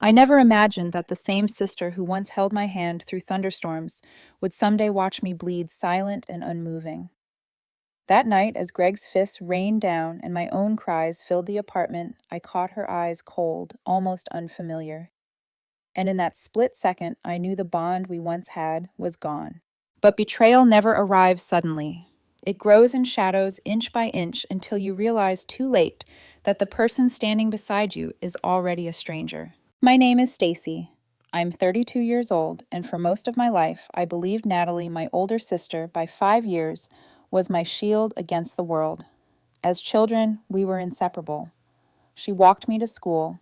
I never imagined that the same sister who once held my hand through thunderstorms would someday watch me bleed silent and unmoving. That night, as Greg's fists rained down and my own cries filled the apartment, I caught her eyes cold, almost unfamiliar. And in that split second, I knew the bond we once had was gone. But betrayal never arrives suddenly. It grows in shadows inch by inch until you realize too late that the person standing beside you is already a stranger. My name is Stacy. I'm 32 years old, and for most of my life, I believed Natalie, my older sister by 5 years, was my shield against the world. As children, we were inseparable. She walked me to school,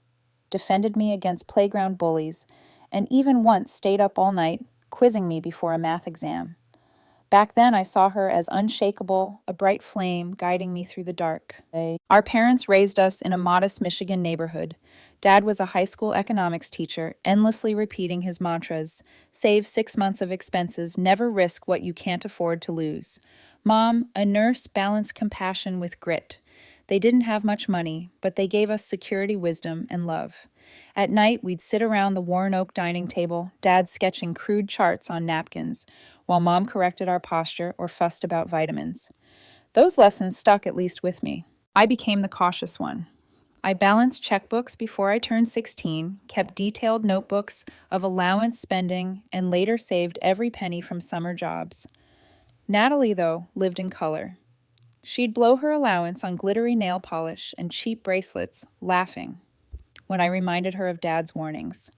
defended me against playground bullies, and even once stayed up all night, quizzing me before a math exam. Back then, I saw her as unshakable, a bright flame guiding me through the dark. Our parents raised us in a modest Michigan neighborhood. Dad was a high school economics teacher, endlessly repeating his mantras: save 6 months of expenses, never risk what you can't afford to lose. Mom, a nurse, balanced compassion with grit. They didn't have much money, but they gave us security, wisdom, and love. At night, we'd sit around the worn oak dining table, Dad sketching crude charts on napkins, while Mom corrected our posture or fussed about vitamins. Those lessons stuck at least with me. I became the cautious one. I balanced checkbooks before I turned 16, kept detailed notebooks of allowance spending, and later saved every penny from summer jobs. Natalie, though, lived in color. She'd blow her allowance on glittery nail polish and cheap bracelets, laughing when I reminded her of Dad's warnings.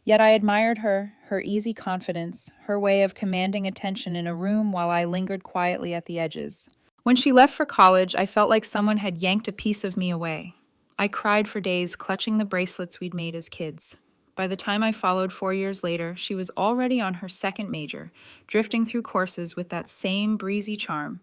Yet I admired her easy confidence, her way of commanding attention in a room while I lingered quietly at the edges. When she left for college, I felt like someone had yanked a piece of me away. I cried for days, clutching the bracelets we'd made as kids. By the time I followed 4 years later, she was already on her second major, drifting through courses with that same breezy charm.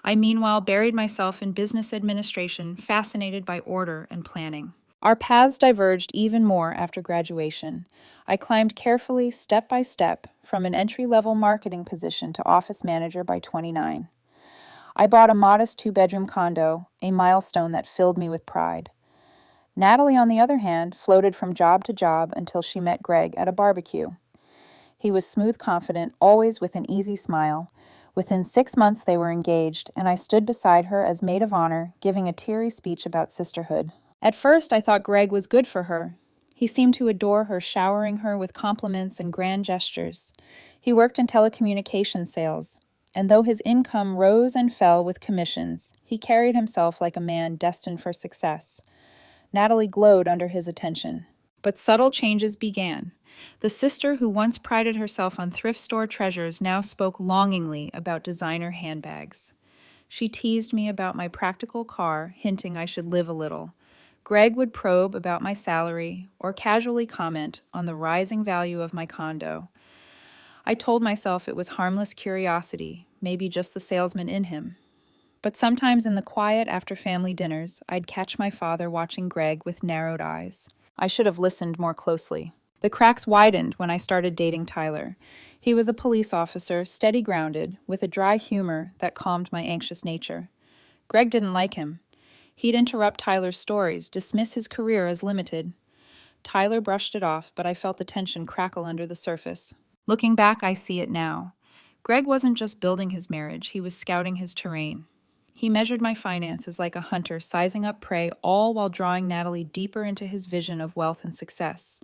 I meanwhile buried myself in business administration, fascinated by order and planning. Our paths diverged even more after graduation. I climbed carefully, step by step, from an entry-level marketing position to office manager by 29. I bought a modest 2-bedroom condo, a milestone that filled me with pride. Natalie, on the other hand, floated from job to job until she met Greg at a barbecue. He was smooth, confident, always with an easy smile. Within 6 months they were engaged, and I stood beside her as maid of honor, giving a teary speech about sisterhood. At first, I thought Greg was good for her. He seemed to adore her, showering her with compliments and grand gestures. He worked in telecommunications sales, and though his income rose and fell with commissions, he carried himself like a man destined for success. Natalie glowed under his attention. But subtle changes began. The sister who once prided herself on thrift store treasures now spoke longingly about designer handbags. She teased me about my practical car, hinting I should live a little. Greg would probe about my salary or casually comment on the rising value of my condo. I told myself it was harmless curiosity, maybe just the salesman in him. But sometimes in the quiet after family dinners, I'd catch my father watching Greg with narrowed eyes. I should have listened more closely. The cracks widened when I started dating Tyler. He was a police officer, steady grounded, with a dry humor that calmed my anxious nature. Greg didn't like him. He'd interrupt Tyler's stories, dismiss his career as limited. Tyler brushed it off, but I felt the tension crackle under the surface. Looking back, I see it now. Greg wasn't just building his marriage, he was scouting his terrain. He measured my finances like a hunter sizing up prey, all while drawing Natalie deeper into his vision of wealth and success.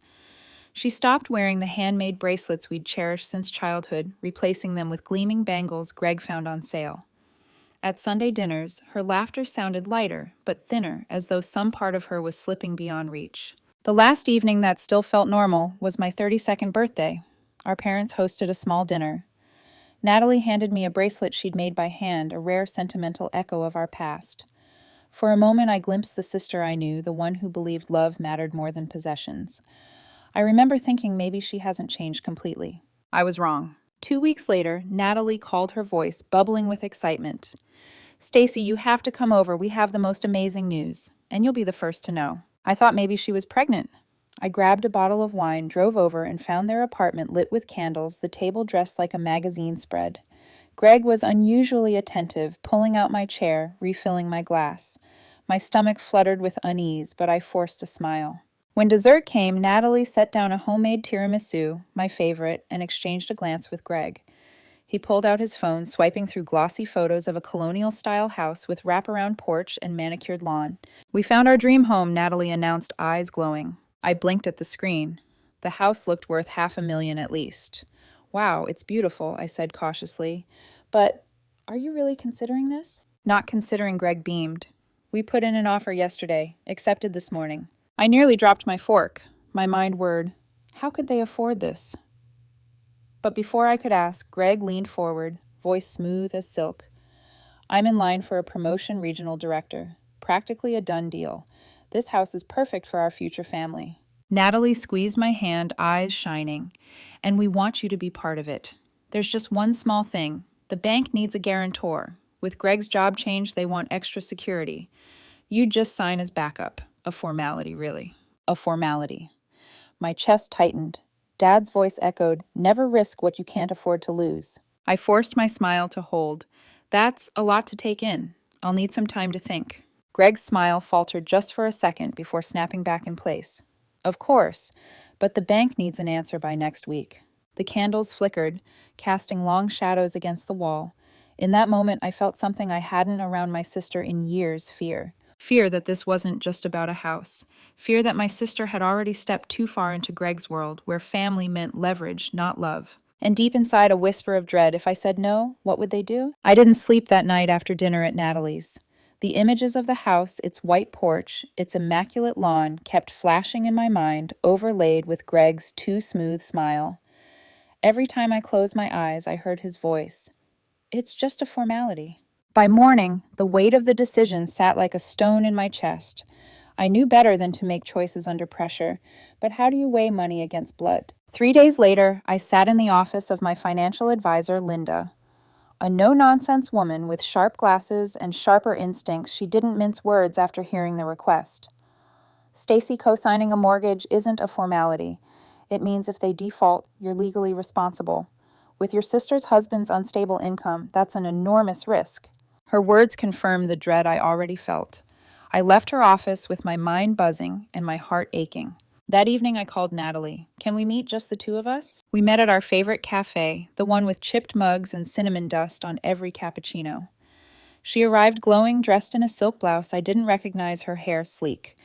She stopped wearing the handmade bracelets we'd cherished since childhood, replacing them with gleaming bangles Greg found on sale. At Sunday dinners, her laughter sounded lighter, but thinner, as though some part of her was slipping beyond reach. The last evening that still felt normal was my 32nd birthday. Our parents hosted a small dinner. Natalie handed me a bracelet she'd made by hand, a rare sentimental echo of our past. For a moment I glimpsed the sister I knew, the one who believed love mattered more than possessions. I remember thinking maybe she hasn't changed completely. I was wrong. 2 weeks later, Natalie called, her voice bubbling with excitement. "Stacy, you have to come over. We have the most amazing news, and you'll be the first to know." I thought maybe she was pregnant. I grabbed a bottle of wine, drove over, and found their apartment lit with candles, the table dressed like a magazine spread. Greg was unusually attentive, pulling out my chair, refilling my glass. My stomach fluttered with unease, but I forced a smile. When dessert came, Natalie set down a homemade tiramisu, my favorite, and exchanged a glance with Greg. He pulled out his phone, swiping through glossy photos of a colonial-style house with wraparound porch and manicured lawn. "We found our dream home," Natalie announced, eyes glowing. I blinked at the screen. The house looked worth $500,000 at least. "Wow, it's beautiful," I said cautiously. "But are you really considering this?" "Not considering," Greg beamed. "We put in an offer yesterday, accepted this morning." I nearly dropped my fork. My mind whirred. How could they afford this? But before I could ask, Greg leaned forward, voice smooth as silk. "I'm in line for a promotion, regional director. Practically a done deal. This house is perfect for our future family." Natalie squeezed my hand, eyes shining. "And we want you to be part of it. There's just one small thing. The bank needs a guarantor. With Greg's job change, they want extra security. You'd just sign as backup. A formality, really. A formality." My chest tightened. Dad's voice echoed, "Never risk what you can't afford to lose." I forced my smile to hold. "That's a lot to take in. I'll need some time to think." Greg's smile faltered just for a second before snapping back in place. "Of course, but the bank needs an answer by next week." The candles flickered, casting long shadows against the wall. In that moment, I felt something I hadn't around my sister in years: fear. Fear that this wasn't just about a house. Fear that my sister had already stepped too far into Greg's world, where family meant leverage, not love. And deep inside, a whisper of dread. If I said no, what would they do? I didn't sleep that night after dinner at Natalie's. The images of the house, its white porch, its immaculate lawn, kept flashing in my mind, overlaid with Greg's too smooth smile. Every time I closed my eyes, I heard his voice. "It's just a formality." By morning, the weight of the decision sat like a stone in my chest. I knew better than to make choices under pressure, but how do you weigh money against blood? 3 days later, I sat in the office of my financial advisor, Linda. A no-nonsense woman with sharp glasses and sharper instincts. She didn't mince words after hearing the request. "Stacy, co-signing a mortgage isn't a formality. It means if they default, you're legally responsible. With your sister's husband's unstable income, that's an enormous risk." Her words confirmed the dread I already felt. I left her office with my mind buzzing and my heart aching. That evening I called Natalie. "Can we meet, just the two of us?" We met at our favorite cafe, the one with chipped mugs and cinnamon dust on every cappuccino. She arrived glowing, dressed in a silk blouse. I didn't recognize her hair sleek.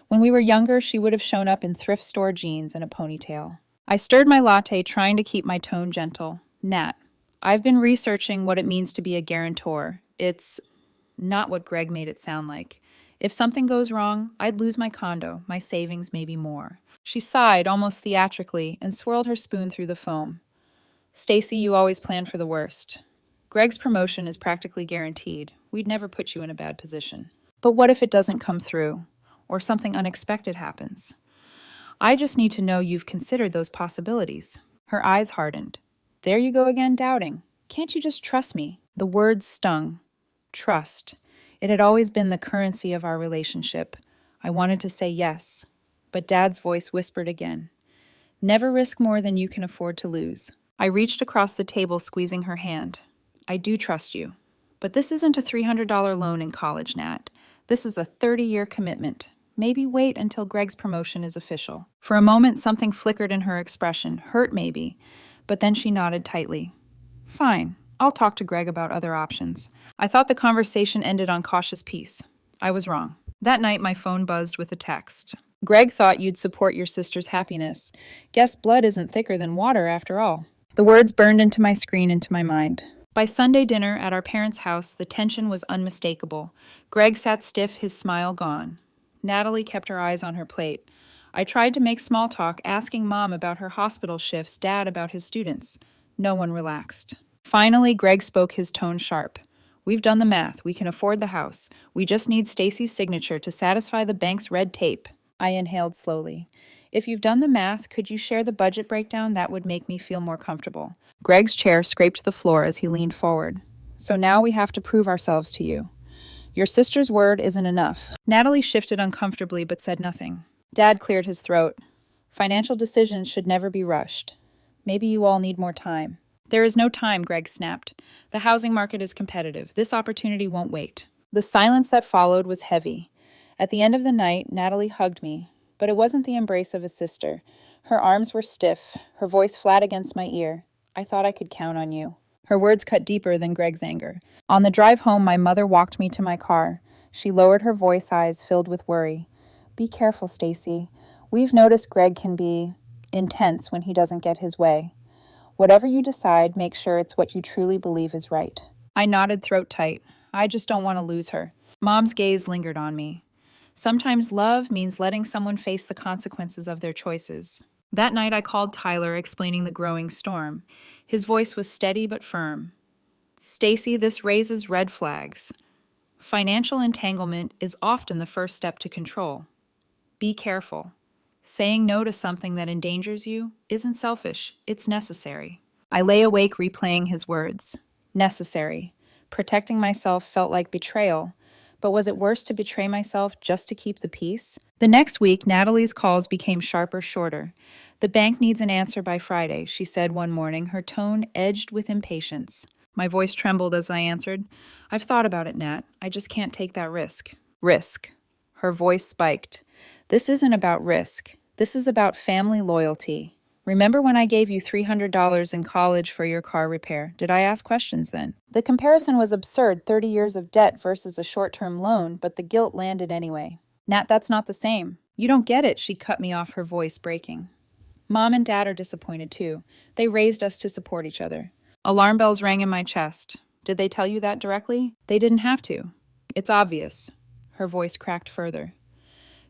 When we were younger, she would have shown up in thrift store jeans and a ponytail. I stirred my latte, trying to keep my tone gentle. "Nat, I've been researching what it means to be a guarantor. It's not what Greg made it sound like. If something goes wrong, I'd lose my condo, my savings, maybe more." She sighed, almost theatrically, and swirled her spoon through the foam. "Stacy, you always plan for the worst. Greg's promotion is practically guaranteed. We'd never put you in a bad position. But what if it doesn't come through? Or something unexpected happens? I just need to know you've considered those possibilities." Her eyes hardened. "There you go again, doubting. Can't you just trust me?" The words stung. Trust. It had always been the currency of our relationship. I wanted to say yes, but Dad's voice whispered again. "Never risk more than you can afford to lose." I reached across the table, squeezing her hand. "I do trust you. But this isn't a $300 loan in college, Nat. This is a 30-year commitment. Maybe wait until Greg's promotion is official." For a moment, something flickered in her expression, hurt maybe, but then she nodded tightly. "Fine. I'll talk to Greg about other options." I thought the conversation ended on cautious peace. I was wrong. That night, my phone buzzed with a text. "Greg thought you'd support your sister's happiness. Guess blood isn't thicker than water after all." The words burned into my screen, into my mind. By Sunday dinner at our parents' house, the tension was unmistakable. Greg sat stiff, his smile gone. Natalie kept her eyes on her plate. I tried to make small talk, asking Mom about her hospital shifts, Dad about his students. No one relaxed. Finally, Greg spoke, his tone sharp. "We've done the math. We can afford the house. We just need Stacy's signature to satisfy the bank's red tape." I inhaled slowly. "If you've done the math, could you share the budget breakdown? That would make me feel more comfortable." Greg's chair scraped the floor as he leaned forward. "So now we have to prove ourselves to you. Your sister's word isn't enough." Natalie shifted uncomfortably but said nothing. Dad cleared his throat. "Financial decisions should never be rushed. Maybe you all need more time." "There is no time," Greg snapped. "The housing market is competitive. This opportunity won't wait." The silence that followed was heavy. At the end of the night, Natalie hugged me. but it wasn't the embrace of a sister. Her arms were stiff, her voice flat against my ear. I thought I could count on you. Her words cut deeper than Greg's anger. On the drive home, my mother walked me to my car. She lowered her voice, eyes filled with worry. Be careful, Stacy. We've noticed Greg can be intense when he doesn't get his way. Whatever you decide, make sure it's what you truly believe is right. I nodded, throat tight. I just don't want to lose her. Mom's gaze lingered on me. Sometimes love means letting someone face the consequences of their choices. That night I called Tyler, explaining the growing storm. His voice was steady but firm. Stacy, this raises red flags. Financial entanglement is often the first step to control. Be careful. Saying no to something that endangers you isn't selfish, it's necessary. I lay awake replaying his words. Necessary. Protecting myself felt like betrayal, but was it worse to betray myself just to keep the peace? The next week, Natalie's calls became sharper, shorter. The bank needs an answer by Friday, she said one morning, her tone edged with impatience. My voice trembled as I answered. I've thought about it, Nat. I just can't take that risk. Risk. Her voice spiked. This isn't about risk. This is about family loyalty. Remember when I gave you $300 in college for your car repair? Did I ask questions then? The comparison was absurd, 30 years of debt versus a short-term loan, but the guilt landed anyway. Nat, that's not the same. You don't get it, she cut me off, her voice breaking. Mom and Dad are disappointed too. They raised us to support each other. Alarm bells rang in my chest. Did they tell you that directly? They didn't have to. It's obvious. Her voice cracked further.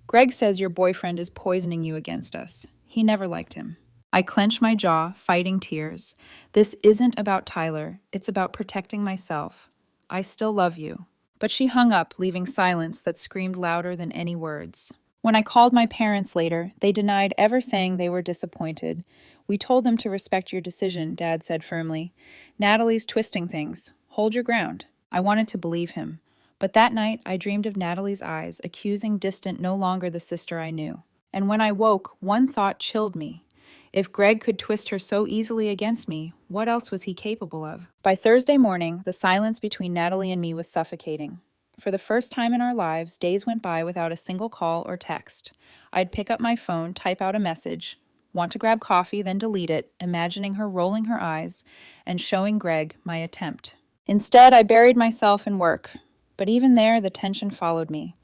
Greg says your boyfriend is poisoning you against us. He never liked him. I clenched my jaw, fighting tears. This isn't about Tyler. It's about protecting myself. I still love you. But she hung up, leaving silence that screamed louder than any words. When I called my parents later, they denied ever saying they were disappointed. We told them to respect your decision, Dad said firmly. Natalie's twisting things. Hold your ground. I wanted to believe him. But that night, I dreamed of Natalie's eyes, accusing, distant, no longer the sister I knew. And when I woke, one thought chilled me. If Greg could twist her so easily against me, what else was he capable of? By Thursday morning, the silence between Natalie and me was suffocating. For the first time in our lives, days went by without a single call or text. I'd pick up my phone, type out a message, want to grab coffee, then delete it, imagining her rolling her eyes and showing Greg my attempt. Instead, I buried myself in work. But even there, the tension followed me.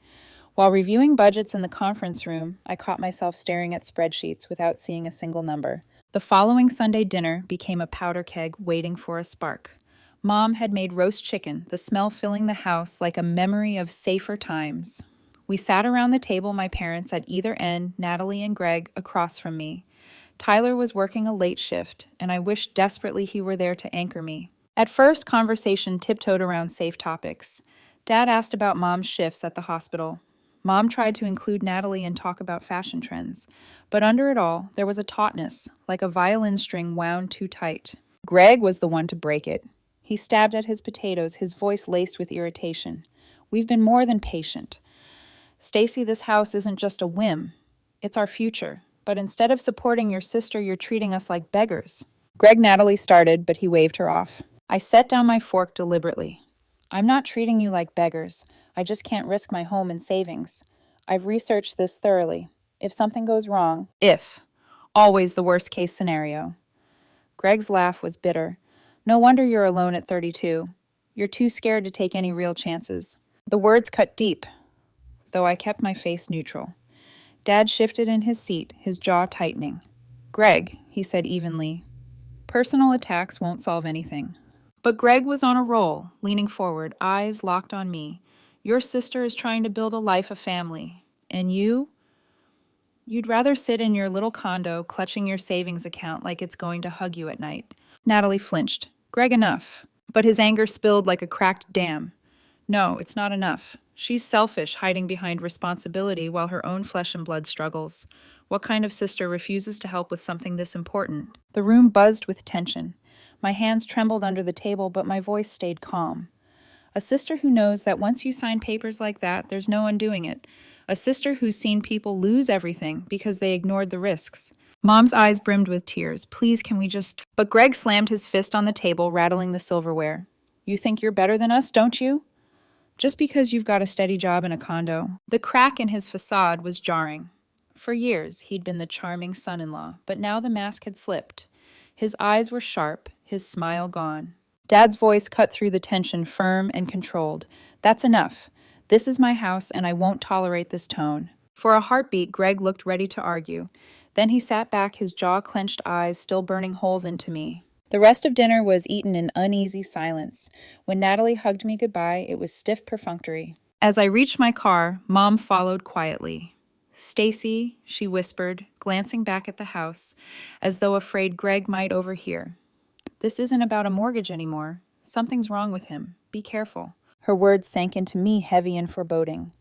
While reviewing budgets in the conference room, I caught myself staring at spreadsheets without seeing a single number. The following Sunday dinner became a powder keg waiting for a spark. Mom had made roast chicken, the smell filling the house like a memory of safer times. We sat around the table, my parents at either end, Natalie and Greg across from me. Tyler was working a late shift, and I wished desperately he were there to anchor me. At first, conversation tiptoed around safe topics. Dad asked about Mom's shifts at the hospital. Mom tried to include Natalie and talk about fashion trends. But under it all, there was a tautness, like a violin string wound too tight. Greg was the one to break it. He stabbed at his potatoes, his voice laced with irritation. We've been more than patient. Stacy, this house isn't just a whim. It's our future. But instead of supporting your sister, you're treating us like beggars. Greg, Natalie started, but he waved her off. I set down my fork deliberately. I'm not treating you like beggars. I just can't risk my home and savings. I've researched this thoroughly. If something goes wrong, always the worst case scenario. Greg's laugh was bitter. No wonder you're alone at 32. You're too scared to take any real chances. The words cut deep, though I kept my face neutral. Dad shifted in his seat, his jaw tightening. Greg, he said evenly, personal attacks won't solve anything. But Greg was on a roll, leaning forward, eyes locked on me. Your sister is trying to build a life, a family. And you'd rather sit in your little condo, clutching your savings account like it's going to hug you at night. Natalie flinched. Greg, enough. But his anger spilled like a cracked dam. No, it's not enough. She's selfish, hiding behind responsibility while her own flesh and blood struggles. What kind of sister refuses to help with something this important? The room buzzed with tension. My hands trembled under the table, but my voice stayed calm. A sister who knows that once you sign papers like that, there's no undoing it. A sister who's seen people lose everything because they ignored the risks. Mom's eyes brimmed with tears. Please, can we just... But Greg slammed his fist on the table, rattling the silverware. You think you're better than us, don't you? Just because you've got a steady job in a condo. The crack in his facade was jarring. For years, he'd been the charming son-in-law, but now the mask had slipped. His eyes were sharp, his smile gone. Dad's voice cut through the tension, firm and controlled. That's enough. This is my house, and I won't tolerate this tone. For a heartbeat, Greg looked ready to argue. Then he sat back, his jaw-clenched eyes still burning holes into me. The rest of dinner was eaten in uneasy silence. When Natalie hugged me goodbye, it was stiff perfunctory. As I reached my car, Mom followed quietly. "Stacy," she whispered, glancing back at the house, as though afraid Greg might overhear. "This isn't about a mortgage anymore. Something's wrong with him. Be careful." Her words sank into me heavy and foreboding.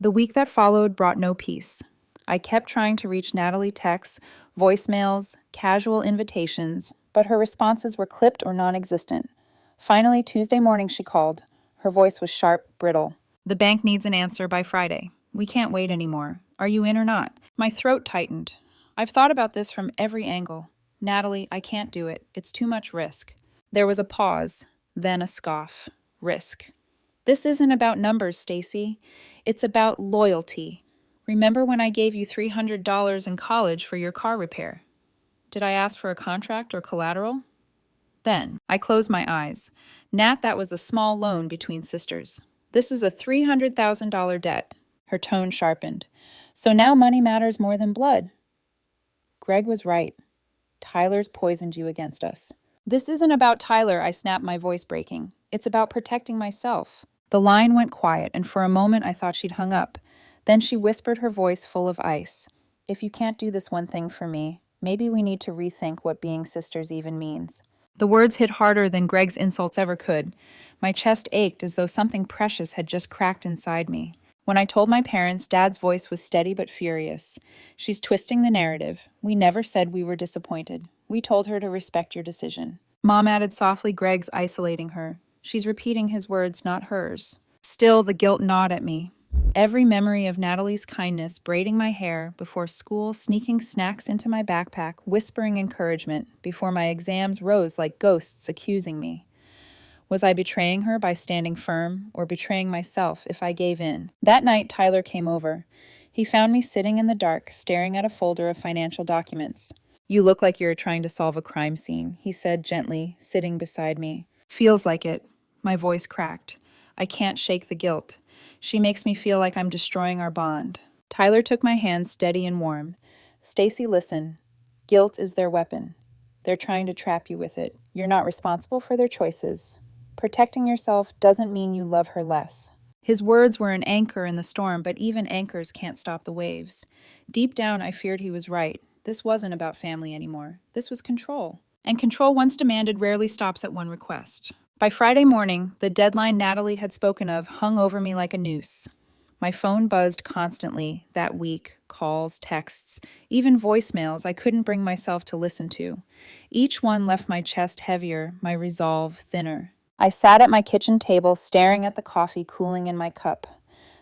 The week that followed brought no peace. I kept trying to reach Natalie texts, voicemails, casual invitations, but her responses were clipped or non-existent. Finally, Tuesday morning she called. Her voice was sharp, brittle. "The bank needs an answer by Friday. We can't wait anymore. Are you in or not?" My throat tightened. "I've thought about this from every angle. Natalie, I can't do it. It's too much risk." There was a pause, then a scoff. "Risk. This isn't about numbers, Stacy. It's about loyalty. Remember when I gave you $300 in college for your car repair? Did I ask for a contract or collateral?" Then I closed my eyes. "Nat, that was a small loan between sisters. This is a $300,000 debt." Her tone sharpened. "So now money matters more than blood." Greg was right. Tyler's poisoned you against us. "This isn't about Tyler," I snapped, my voice breaking. "It's about protecting myself." The line went quiet, and for a moment I thought she'd hung up. Then she whispered, her voice full of ice. "If you can't do this one thing for me, maybe we need to rethink what being sisters even means." The words hit harder than Greg's insults ever could. My chest ached as though something precious had just cracked inside me. When I told my parents, Dad's voice was steady but furious. "She's twisting the narrative. We never said we were disappointed. We told her to respect your decision." Mom added softly, "Greg's isolating her. She's repeating his words, not hers." Still, the guilt gnawed at me. Every memory of Natalie's kindness, braiding my hair before school, sneaking snacks into my backpack, whispering encouragement before my exams rose like ghosts accusing me. Was I betraying her by standing firm, or betraying myself if I gave in? That night, Tyler came over. He found me sitting in the dark, staring at a folder of financial documents. "You look like you're trying to solve a crime scene," he said gently, sitting beside me. "Feels like it." My voice cracked. I can't shake the guilt. She makes me feel like I'm destroying our bond. Tyler took my hand, steady and warm. "Stacy, listen. Guilt is their weapon. They're trying to trap you with it. You're not responsible for their choices. Protecting yourself doesn't mean you love her less." His words were an anchor in the storm, but even anchors can't stop the waves. Deep down, I feared he was right. This wasn't about family anymore. This was control. And control, once demanded, rarely stops at one request. By Friday morning, the deadline Natalie had spoken of hung over me like a noose. My phone buzzed constantly that week, calls, texts, even voicemails I couldn't bring myself to listen to. Each one left my chest heavier, my resolve thinner. I sat at my kitchen table, staring at the coffee cooling in my cup.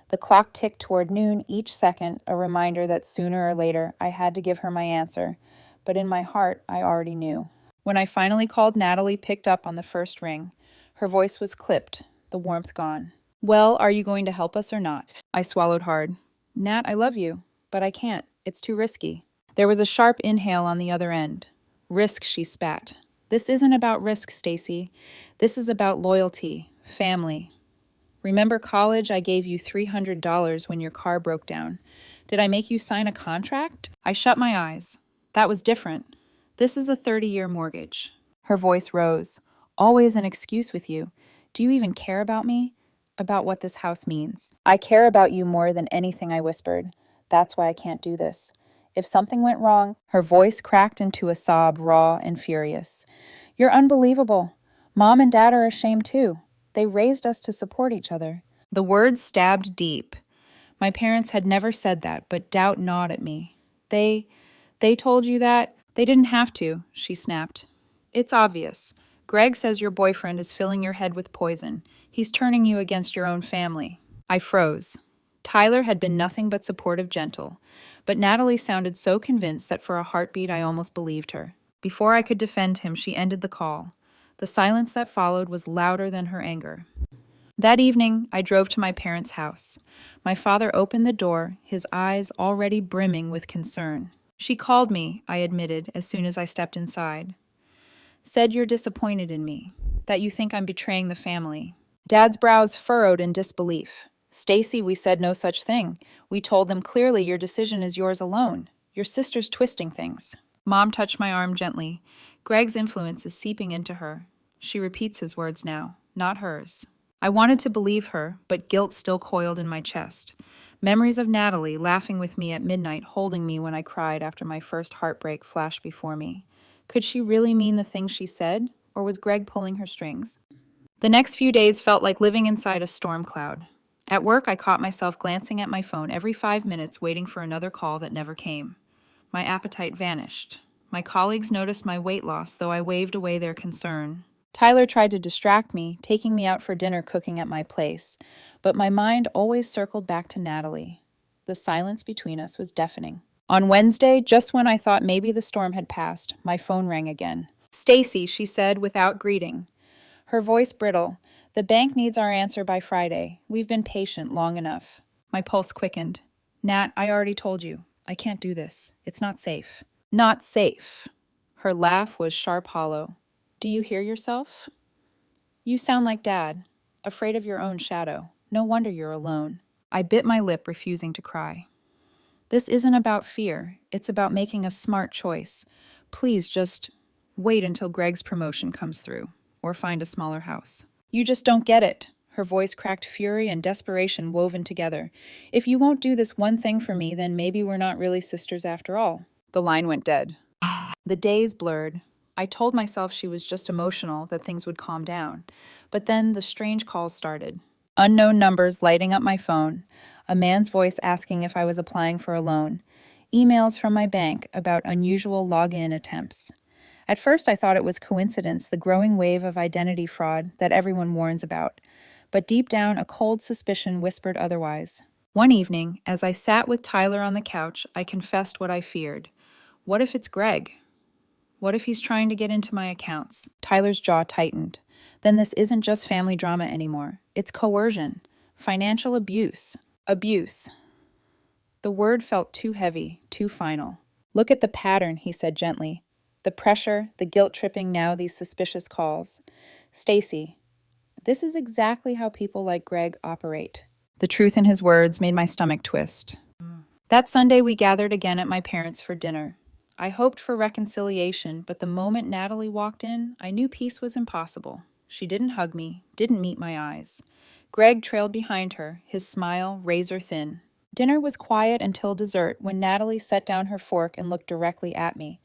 The clock ticked toward noon, each second a reminder that sooner or later I had to give her my answer. But in my heart, I already knew. When I finally called, Natalie picked up on the first ring. Her voice was clipped, the warmth gone. "Well, are you going to help us or not?" I swallowed hard. "Nat, I love you, but I can't. It's too risky." There was a sharp inhale on the other end. "Risk," she spat. "This isn't about risk, Stacy. This is about loyalty, family. Remember college? I gave you $300 when your car broke down. Did I make you sign a contract?" I shut my eyes. That was different. This is a 30-year mortgage. Her voice rose. "Always an excuse with you. Do you even care about me? About what this house means?" "I care about you more than anything," I whispered. "That's why I can't do this. If something went wrong..." Her voice cracked into a sob, raw and furious. "You're unbelievable. Mom and Dad are ashamed too. They raised us to support each other." The words stabbed deep. My parents had never said that, but doubt gnawed at me. They told you that? They didn't have to," she snapped. "It's obvious. Greg says your boyfriend is filling your head with poison. He's turning you against your own family." I froze. Tyler had been nothing but supportive, gentle, but Natalie sounded so convinced that for a heartbeat I almost believed her. Before I could defend him, she ended the call. The silence that followed was louder than her anger. That evening, I drove to my parents' house. My father opened the door, his eyes already brimming with concern. She called me, I admitted, as soon as I stepped inside. Said you're disappointed in me, that you think I'm betraying the family. Dad's brows furrowed in disbelief. Stacy, we said no such thing. We told them clearly your decision is yours alone. Your sister's twisting things. Mom touched my arm gently. Greg's influence is seeping into her. She repeats his words now, not hers. I wanted to believe her, but guilt still coiled in my chest. Memories of Natalie laughing with me at midnight, holding me when I cried after my first heartbreak flashed before me. Could she really mean the things she said, or was Greg pulling her strings? The next few days felt like living inside a storm cloud. At work, I caught myself glancing at my phone every 5 minutes, waiting for another call that never came. My appetite vanished. My colleagues noticed my weight loss, though I waved away their concern. Tyler tried to distract me, taking me out for dinner cooking at my place, but my mind always circled back to Natalie. The silence between us was deafening. On Wednesday, just when I thought maybe the storm had passed, my phone rang again. Stacy, she said without greeting. Her voice brittle. The bank needs our answer by Friday. We've been patient long enough. My pulse quickened. Nat, I already told you. I can't do this. It's not safe. Not safe. Her laugh was sharp hollow. Do you hear yourself? You sound like Dad, afraid of your own shadow. No wonder you're alone. I bit my lip, refusing to cry. This isn't about fear. It's about making a smart choice. Please just wait until Greg's promotion comes through, or find a smaller house. You just don't get it. Her voice cracked fury and desperation woven together. If you won't do this one thing for me, then maybe we're not really sisters after all. The line went dead. The days blurred. I told myself she was just emotional, that things would calm down. But then the strange calls started. Unknown numbers lighting up my phone. A man's voice asking if I was applying for a loan. Emails from my bank about unusual login attempts. At first I thought it was coincidence, the growing wave of identity fraud that everyone warns about. But deep down, a cold suspicion whispered otherwise. One evening, as I sat with Tyler on the couch, I confessed what I feared. What if it's Greg? What if he's trying to get into my accounts? Tyler's jaw tightened. Then this isn't just family drama anymore. It's coercion. Financial abuse. Abuse. The word felt too heavy, too final. Look at the pattern, he said gently. The pressure, the guilt-tripping, now these suspicious calls. Stacy, this is exactly how people like Greg operate. The truth in his words made my stomach twist. That Sunday we gathered again at my parents' for dinner. I hoped for reconciliation, but the moment Natalie walked in, I knew peace was impossible. She didn't hug me, didn't meet my eyes. Greg trailed behind her, his smile razor thin. Dinner was quiet until dessert, when Natalie set down her fork and looked directly at me.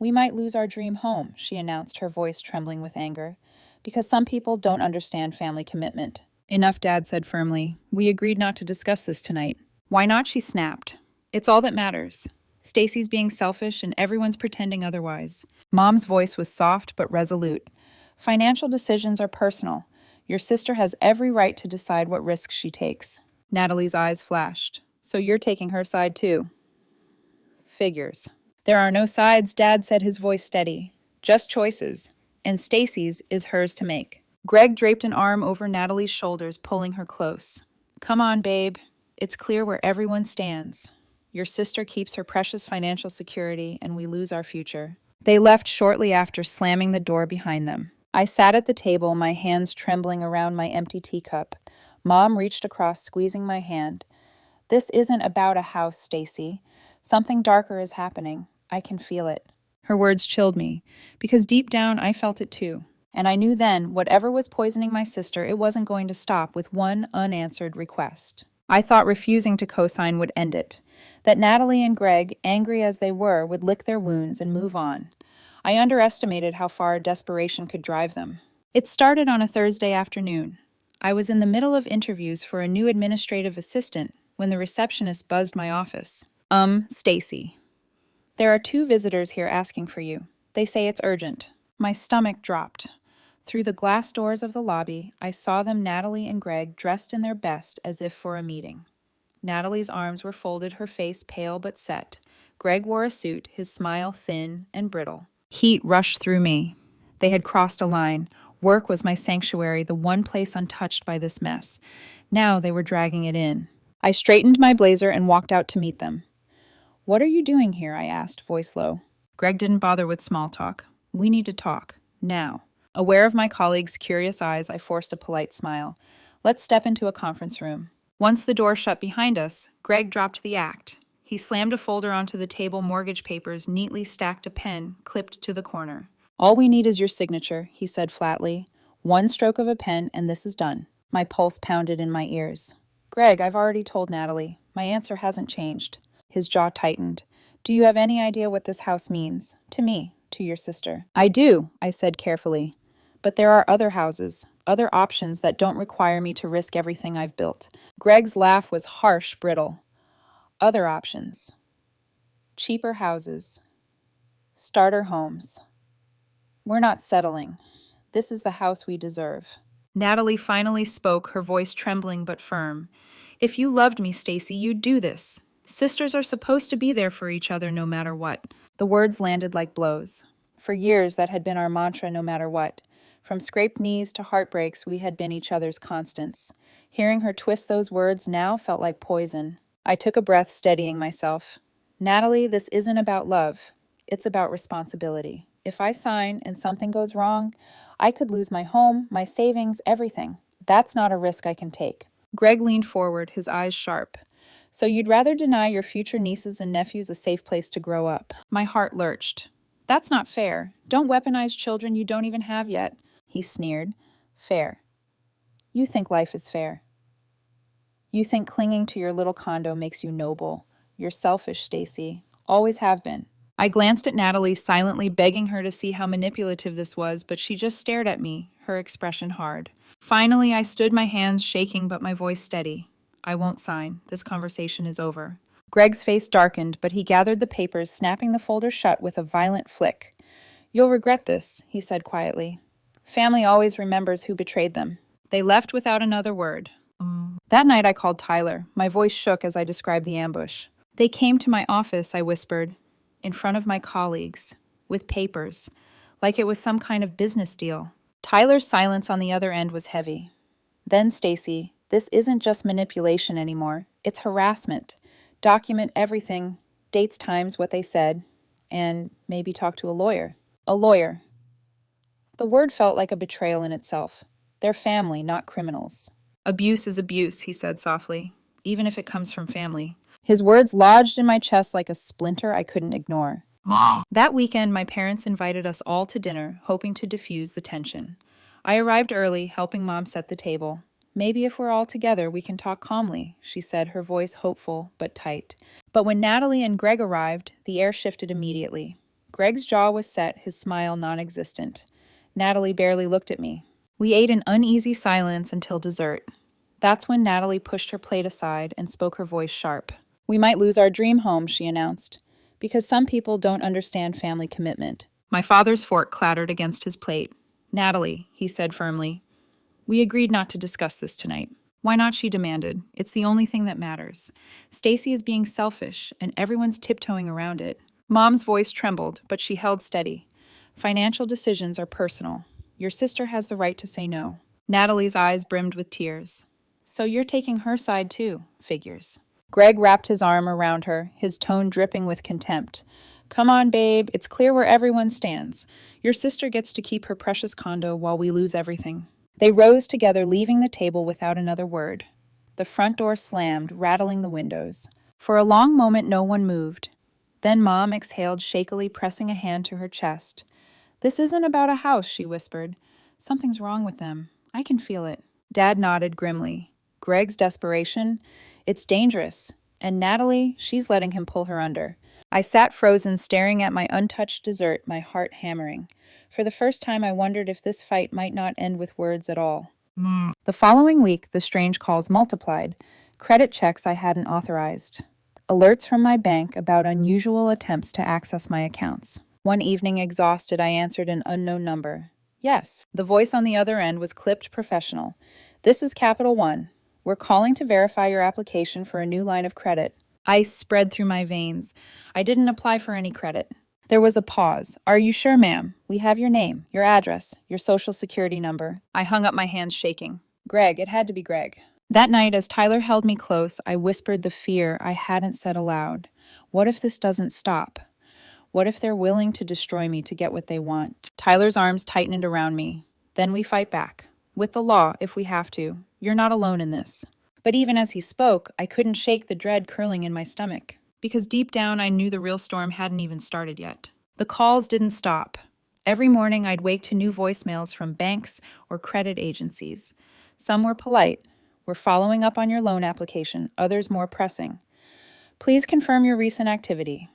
We might lose our dream home, she announced, her voice trembling with anger, because some people don't understand family commitment. Enough, Dad said firmly. We agreed not to discuss this tonight. Why not? She snapped. It's all that matters. Stacy's being selfish and everyone's pretending otherwise. Mom's voice was soft but resolute. Financial decisions are personal. Your sister has every right to decide what risks she takes. Natalie's eyes flashed. So you're taking her side too? Figures. There are no sides, Dad said, his voice steady. Just choices. And Stacy's is hers to make. Greg draped an arm over Natalie's shoulders, pulling her close. Come on, babe. It's clear where everyone stands. Your sister keeps her precious financial security, and we lose our future. They left shortly after, slamming the door behind them. I sat at the table, my hands trembling around my empty teacup. Mom reached across, squeezing my hand. This isn't about a house, Stacy. Something darker is happening. I can feel it. Her words chilled me, because deep down I felt it too. And I knew then, whatever was poisoning my sister, it wasn't going to stop with one unanswered request. I thought refusing to co-sign would end it. That Natalie and Greg, angry as they were, would lick their wounds and move on. I underestimated how far desperation could drive them. It started on a Thursday afternoon. I was in the middle of interviews for a new administrative assistant when the receptionist buzzed my office. Stacy. There are 2 visitors here asking for you. They say it's urgent. My stomach dropped. Through the glass doors of the lobby, I saw them, Natalie and Greg, dressed in their best as if for a meeting. Natalie's arms were folded, her face pale but set. Greg wore a suit, his smile thin and brittle. Heat rushed through me. They had crossed a line. Work was my sanctuary, the one place untouched by this mess. Now they were dragging it in. I straightened my blazer and walked out to meet them. "What are you doing here?" I asked, voice low. Greg didn't bother with small talk. "We need to talk. Now." Aware of my colleagues' curious eyes, I forced a polite smile. "Let's step into a conference room." Once the door shut behind us, Greg dropped the act. He slammed a folder onto the table, mortgage papers, neatly stacked, a pen clipped to the corner. "All we need is your signature," he said flatly. "One stroke of a pen, and this is done." My pulse pounded in my ears. "Greg, I've already told Natalie. My answer hasn't changed." His jaw tightened. "Do you have any idea what this house means? To me, to your sister." "I do," I said carefully. "But there are other houses, other options that don't require me to risk everything I've built." Greg's laugh was harsh, brittle. "Other options. Cheaper houses. Starter homes. We're not settling. This is the house we deserve." Natalie finally spoke, her voice trembling but firm. "If you loved me, Stacy, you'd do this. Sisters are supposed to be there for each other no matter what." The words landed like blows. For years, that had been our mantra, no matter what. From scraped knees to heartbreaks, we had been each other's constants. Hearing her twist those words now felt like poison. I took a breath, steadying myself. "Natalie, this isn't about love. It's about responsibility. If I sign and something goes wrong, I could lose my home, my savings, everything. That's not a risk I can take." Greg leaned forward, his eyes sharp. "So you'd rather deny your future nieces and nephews a safe place to grow up?" My heart lurched. "That's not fair. Don't weaponize children you don't even have yet." He sneered. "Fair. You think life is fair. You think clinging to your little condo makes you noble. You're selfish, Stacy. Always have been." I glanced at Natalie, silently begging her to see how manipulative this was, but she just stared at me, her expression hard. Finally, I stood, my hands shaking but my voice steady. "I won't sign. This conversation is over." Greg's face darkened, but he gathered the papers, snapping the folder shut with a violent flick. "You'll regret this," he said quietly. "Family always remembers who betrayed them." They left without another word. That night I called Tyler. My voice shook as I described the ambush. "They came to my office," I whispered, "in front of my colleagues, with papers, like it was some kind of business deal." Tyler's silence on the other end was heavy. "Then, Stacy, this isn't just manipulation anymore. It's harassment. Document everything, dates, times, what they said, and maybe talk to a lawyer." A lawyer. The word felt like a betrayal in itself. They're family, not criminals. "Abuse is abuse," he said softly, "even if it comes from family." His words lodged in my chest like a splinter I couldn't ignore. Mom. That weekend, my parents invited us all to dinner, hoping to diffuse the tension. I arrived early, helping Mom set the table. "Maybe if we're all together, we can talk calmly," she said, her voice hopeful but tight. But when Natalie and Greg arrived, the air shifted immediately. Greg's jaw was set, his smile non-existent. Natalie barely looked at me. We ate in uneasy silence until dessert. That's when Natalie pushed her plate aside and spoke, her voice sharp. "We might lose our dream home," she announced, "because some people don't understand family commitment." My father's fork clattered against his plate. "Natalie," he said firmly, "we agreed not to discuss this tonight." "Why not?" she demanded. "It's the only thing that matters. Stacy is being selfish, and everyone's tiptoeing around it." Mom's voice trembled, but she held steady. "Financial decisions are personal. Your sister has the right to say no." Natalie's eyes brimmed with tears. "So you're taking her side too, figures." Greg wrapped his arm around her, his tone dripping with contempt. "Come on, babe, it's clear where everyone stands. Your sister gets to keep her precious condo while we lose everything." They rose together, leaving the table without another word. The front door slammed, rattling the windows. For a long moment, no one moved. Then Mom exhaled shakily, pressing a hand to her chest. "This isn't about a house," she whispered. "Something's wrong with them. I can feel it." Dad nodded grimly. Greg's desperation? It's dangerous. And Natalie, she's letting him pull her under. I sat frozen, staring at my untouched dessert, my heart hammering. For the first time, I wondered if this fight might not end with words at all. The following week, the strange calls multiplied. Credit checks I hadn't authorized. Alerts from my bank about unusual attempts to access my accounts. One evening, exhausted, I answered an unknown number. "Yes." The voice on the other end was clipped professional. "This is Capital One. We're calling to verify your application for a new line of credit." Ice spread through my veins. I didn't apply for any credit. There was a pause. Are you sure, ma'am? We have your name, your address, your social security number. I hung up my hands shaking. Greg, it had to be Greg. That night, as Tyler held me close, I whispered the fear I hadn't said aloud. What if this doesn't stop? What if they're willing to destroy me to get what they want? Tyler's arms tightened around me. Then we fight back. With the law, if we have to. You're not alone in this. But even as he spoke, I couldn't shake the dread curling in my stomach. Because deep down, I knew the real storm hadn't even started yet. The calls didn't stop. Every morning, I'd wake to new voicemails from banks or credit agencies. Some were polite. We're following up on your loan application, others more pressing. Please confirm your recent activity.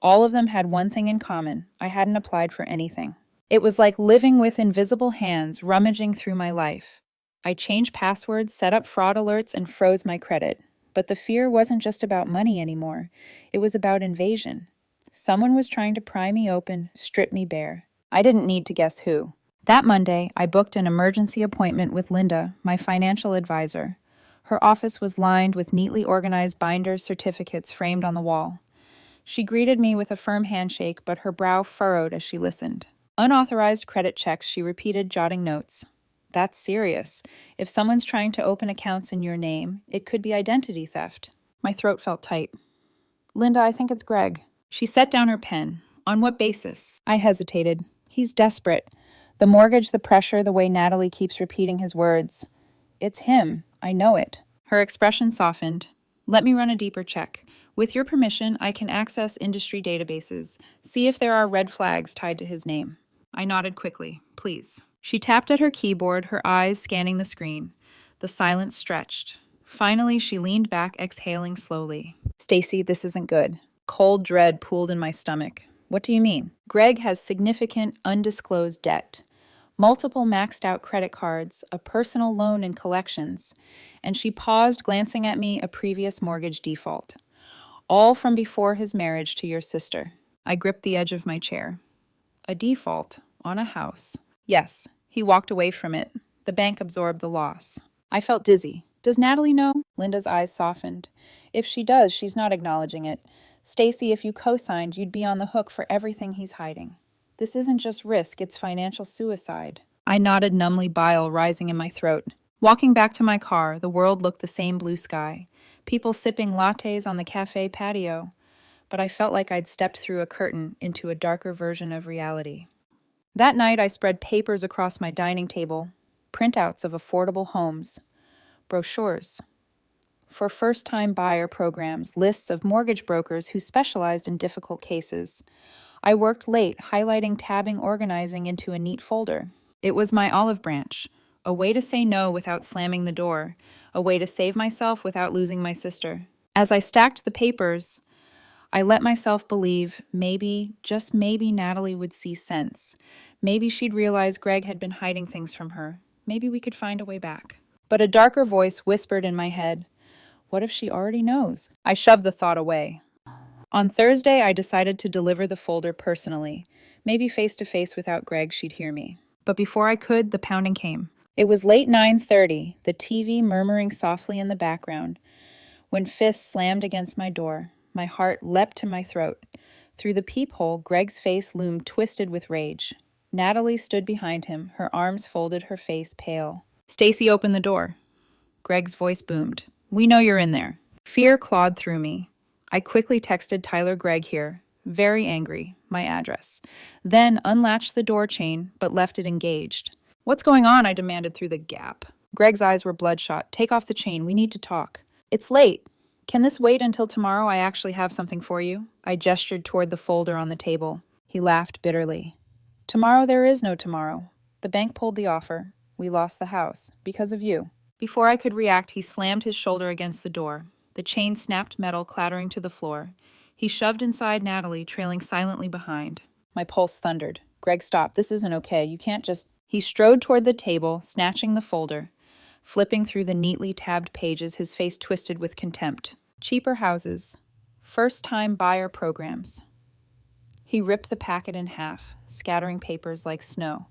All of them had one thing in common. I hadn't applied for anything. It was like living with invisible hands rummaging through my life. I changed passwords, set up fraud alerts, and froze my credit. But the fear wasn't just about money anymore. It was about invasion. Someone was trying to pry me open, strip me bare. I didn't need to guess who. That Monday, I booked an emergency appointment with Linda, my financial advisor. Her office was lined with neatly organized binders, certificates framed on the wall. She greeted me with a firm handshake, but her brow furrowed as she listened. Unauthorized credit checks, she repeated, jotting notes. That's serious. If someone's trying to open accounts in your name, it could be identity theft. My throat felt tight. Linda, I think it's Greg. She set down her pen. On what basis? I hesitated. He's desperate. The mortgage, the pressure, the way Natalie keeps repeating his words. It's him. I know it. Her expression softened. Let me run a deeper check. With your permission, I can access industry databases, see if there are red flags tied to his name. I nodded quickly. Please. She tapped at her keyboard, her eyes scanning the screen. The silence stretched. Finally, she leaned back, exhaling slowly. Stacy, this isn't good. Cold dread pooled in my stomach. What do you mean? Greg has significant, undisclosed debt. Multiple maxed-out credit cards, a personal loan in collections, and she paused, glancing at me, a previous mortgage default. All from before his marriage to your sister. I gripped the edge of my chair. A default on a house. Yes. He walked away from it. The bank absorbed the loss. I felt dizzy. Does Natalie know? Linda's eyes softened. If she does, she's not acknowledging it. Stacy, if you co-signed, you'd be on the hook for everything he's hiding. This isn't just risk, it's financial suicide. I nodded, numbly, bile rising in my throat. Walking back to my car, the world looked the same blue sky. People sipping lattes on the cafe patio. But I felt like I'd stepped through a curtain into a darker version of reality. That night, I spread papers across my dining table, printouts of affordable homes, brochures for first-time buyer programs, lists of mortgage brokers who specialized in difficult cases. I worked late, highlighting, tabbing, organizing into a neat folder. It was my olive branch, a way to say no without slamming the door, a way to save myself without losing my sister. As I stacked the papers, I let myself believe maybe, just maybe, Natalie would see sense. Maybe she'd realize Greg had been hiding things from her. Maybe we could find a way back. But a darker voice whispered in my head, what if she already knows? I shoved the thought away. On Thursday, I decided to deliver the folder personally. Maybe face-to-face without Greg, she'd hear me. But before I could, the pounding came. It was late 9:30, the TV murmuring softly in the background, when fists slammed against my door. My heart leapt to my throat. Through the peephole, Greg's face loomed twisted with rage. Natalie stood behind him, her arms folded, her face pale. Stacy opened the door. Greg's voice boomed. We know you're in there. Fear clawed through me. I quickly texted Tyler, Greg here. Very angry. My address. Then unlatched the door chain, but left it engaged. What's going on? I demanded through the gap. Greg's eyes were bloodshot. Take off the chain. We need to talk. It's late. Can this wait until tomorrow? I actually have something for you. I gestured toward the folder on the table. He laughed bitterly. Tomorrow there is no tomorrow. The bank pulled the offer. We lost the house. Because of you. Before I could react, he slammed his shoulder against the door. The chain snapped metal, clattering to the floor. He shoved inside Natalie, trailing silently behind. My pulse thundered. Greg, stop. This isn't okay. You can't just... He strode toward the table, snatching the folder. Flipping through the neatly tabbed pages, his face twisted with contempt. Cheaper houses. First-time buyer programs. He ripped the packet in half, scattering papers like snow.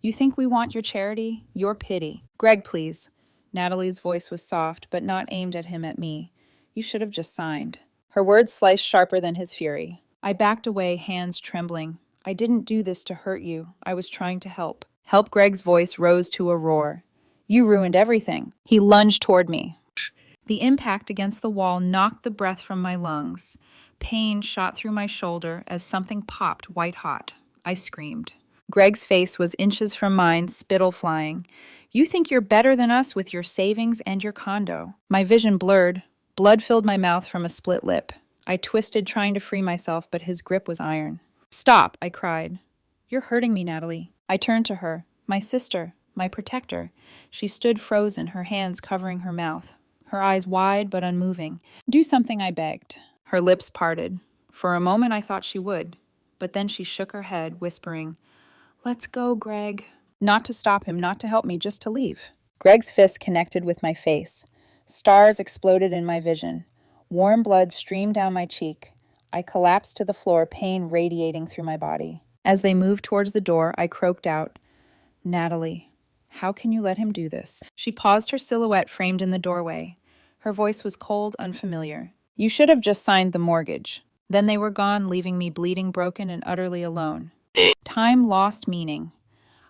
You think we want your charity? Your pity. Greg, please. Natalie's voice was soft, but not aimed at him, at me. You should have just signed. Her words sliced sharper than his fury. I backed away, hands trembling. I didn't do this to hurt you. I was trying to help. Help. Greg's voice rose to a roar. You ruined everything. He lunged toward me. The impact against the wall knocked the breath from my lungs. Pain shot through my shoulder as something popped white hot. I screamed. Greg's face was inches from mine, spittle flying. You think you're better than us with your savings and your condo. My vision blurred. Blood filled my mouth from a split lip. I twisted, trying to free myself, but his grip was iron. Stop, I cried. You're hurting me, Natalie. I turned to her. My sister, my protector. She stood frozen, her hands covering her mouth, her eyes wide but unmoving. Do something, I begged. Her lips parted. For a moment I thought she would, but then she shook her head, whispering, Let's go, Greg. Not to stop him, not to help me, just to leave. Greg's fist connected with my face. Stars exploded in my vision. Warm blood streamed down my cheek. I collapsed to the floor, pain radiating through my body. As they moved towards the door, I croaked out, Natalie, how can you let him do this? She paused, her silhouette framed in the doorway. Her voice was cold, unfamiliar. You should have just signed the mortgage. Then they were gone, leaving me bleeding, broken, and utterly alone. Time lost meaning.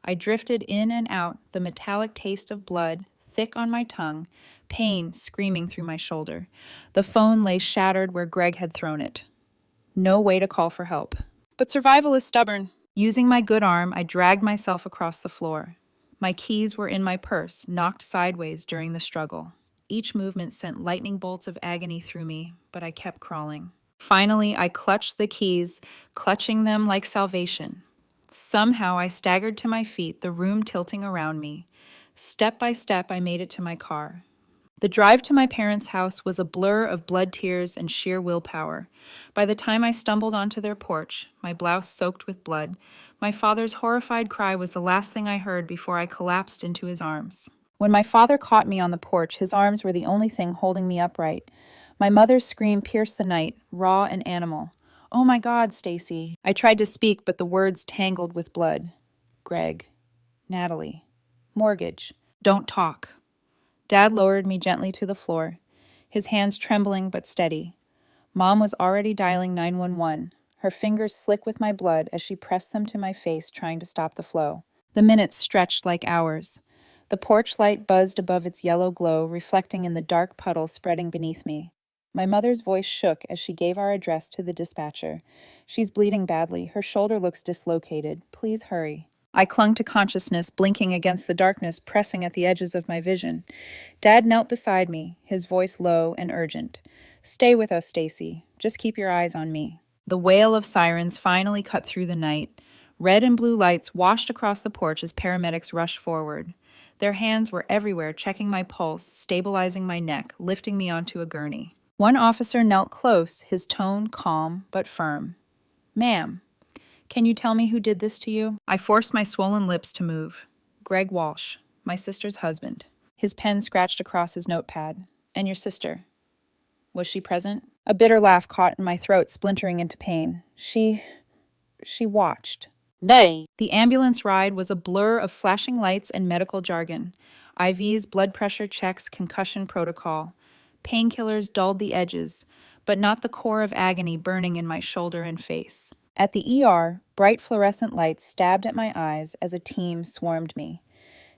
I drifted in and out, the metallic taste of blood, thick on my tongue, pain screaming through my shoulder. The phone lay shattered where Greg had thrown it. No way to call for help. But survival is stubborn. Using my good arm, I dragged myself across the floor. My keys were in my purse, knocked sideways during the struggle. Each movement sent lightning bolts of agony through me, but I kept crawling. Finally, I clutched the keys, clutching them like salvation. Somehow I staggered to my feet, the room tilting around me. Step by step, I made it to my car. The drive to my parents' house was a blur of blood tears and sheer willpower. By the time I stumbled onto their porch, my blouse soaked with blood, my father's horrified cry was the last thing I heard before I collapsed into his arms. When my father caught me on the porch, his arms were the only thing holding me upright. My mother's scream pierced the night, raw and animal. Oh my God, Stacy. I tried to speak, but the words tangled with blood. Greg. Natalie. Mortgage. Don't talk. Dad lowered me gently to the floor, his hands trembling but steady. Mom was already dialing 911, her fingers slick with my blood as she pressed them to my face, trying to stop the flow. The minutes stretched like hours. The porch light buzzed above its yellow glow, reflecting in the dark puddle spreading beneath me. My mother's voice shook as she gave our address to the dispatcher. She's bleeding badly. Her shoulder looks dislocated. Please hurry. I clung to consciousness, blinking against the darkness, pressing at the edges of my vision. Dad knelt beside me, his voice low and urgent. Stay with us, Stacy. Just keep your eyes on me. The wail of sirens finally cut through the night. Red and blue lights washed across the porch as paramedics rushed forward. Their hands were everywhere, checking my pulse, stabilizing my neck, lifting me onto a gurney. One officer knelt close, his tone calm but firm. Ma'am. Can you tell me who did this to you? I forced my swollen lips to move. Greg Walsh, my sister's husband. His pen scratched across his notepad. And your sister? Was she present? A bitter laugh caught in my throat, splintering into pain. She watched. Nay. The ambulance ride was a blur of flashing lights and medical jargon. IVs, blood pressure checks, concussion protocol. Painkillers dulled the edges, but not the core of agony burning in my shoulder and face. At the ER, bright fluorescent lights stabbed at my eyes as a team swarmed me.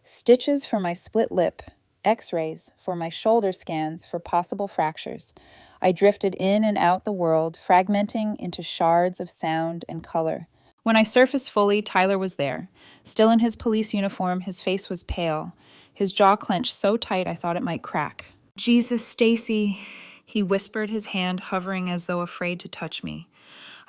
Stitches for my split lip, X-rays for my shoulder scans for possible fractures. I drifted in and out the world, fragmenting into shards of sound and color. When I surfaced fully, Tyler was there. Still in his police uniform, his face was pale, his jaw clenched so tight I thought it might crack. Jesus, Stacy, he whispered, his hand hovering as though afraid to touch me.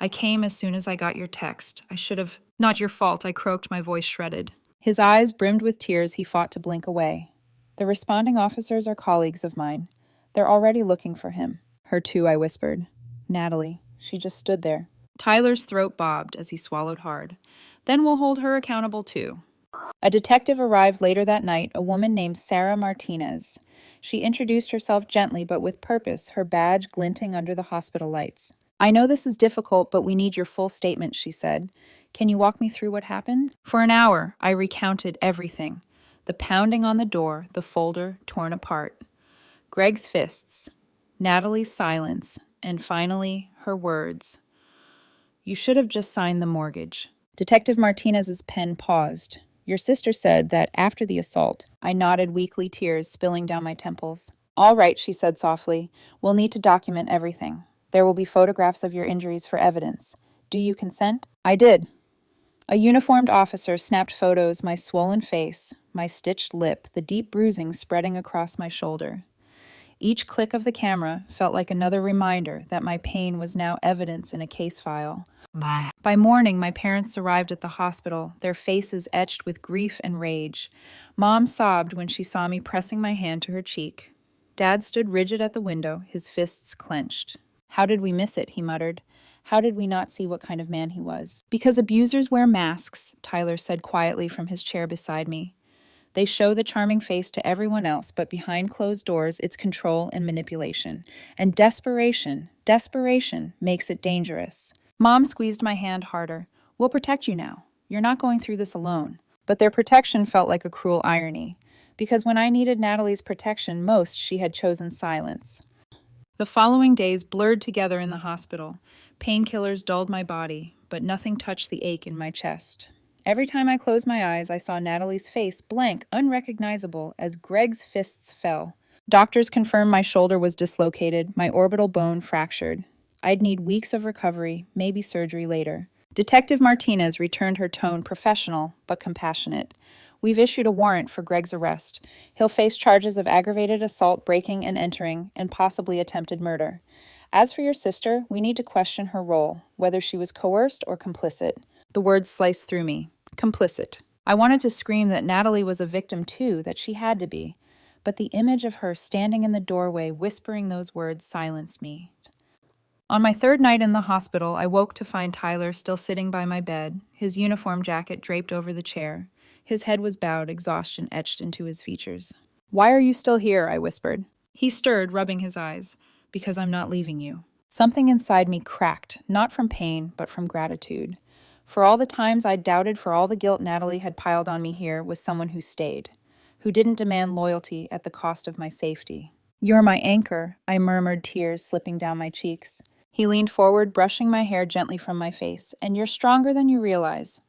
I came as soon as I got your text. I should have... Not your fault, I croaked, my voice shredded. His eyes brimmed with tears. He fought to blink away. The responding officers are colleagues of mine. They're already looking for him. Her too, I whispered. Natalie. She just stood there. Tyler's throat bobbed as he swallowed hard. Then we'll hold her accountable too. A detective arrived later that night, a woman named Sarah Martinez. She introduced herself gently but with purpose, her badge glinting under the hospital lights. I know this is difficult, but we need your full statement, she said. Can you walk me through what happened? For an hour, I recounted everything. The pounding on the door, the folder torn apart. Greg's fists, Natalie's silence, and finally, her words. You should have just signed the mortgage. Detective Martinez's pen paused. Your sister said that after the assault, I nodded, weakly, tears spilling down my temples. All right, she said softly. We'll need to document everything. There will be photographs of your injuries for evidence. Do you consent? I did. A uniformed officer snapped photos, my swollen face, my stitched lip, the deep bruising spreading across my shoulder. Each click of the camera felt like another reminder that my pain was now evidence in a case file. By morning, my parents arrived at the hospital, their faces etched with grief and rage. Mom sobbed when she saw me pressing my hand to her cheek. Dad stood rigid at the window, his fists clenched. How did we miss it, he muttered. How did we not see what kind of man he was? Because abusers wear masks, Tyler said quietly from his chair beside me. They show the charming face to everyone else, but behind closed doors, it's control and manipulation. And desperation makes it dangerous. Mom squeezed my hand harder. We'll protect you now. You're not going through this alone. But their protection felt like a cruel irony. Because when I needed Natalie's protection most, she had chosen silence. The following days blurred together in the hospital. Painkillers dulled my body, but nothing touched the ache in my chest. Every time I closed my eyes, I saw Natalie's face, blank, unrecognizable, as Greg's fists fell. Doctors confirmed my shoulder was dislocated, my orbital bone fractured. I'd need weeks of recovery, maybe surgery later. Detective Martinez returned her tone professional, but compassionate. We've issued a warrant for Greg's arrest. He'll face charges of aggravated assault, breaking and entering, and possibly attempted murder. As for your sister, we need to question her role, whether she was coerced or complicit. The words sliced through me. Complicit. I wanted to scream that Natalie was a victim too, that she had to be. But the image of her standing in the doorway whispering those words silenced me. On my third night in the hospital, I woke to find Tyler still sitting by my bed, his uniform jacket draped over the chair. His head was bowed, exhaustion etched into his features. Why are you still here? I whispered. He stirred, rubbing his eyes. Because I'm not leaving you. Something inside me cracked, not from pain, but from gratitude. For all the times I'd doubted, for all the guilt Natalie had piled on me, here was someone who stayed, who didn't demand loyalty at the cost of my safety. You're my anchor, I murmured, tears slipping down my cheeks. He leaned forward, brushing my hair gently from my face. And you're stronger than you realize.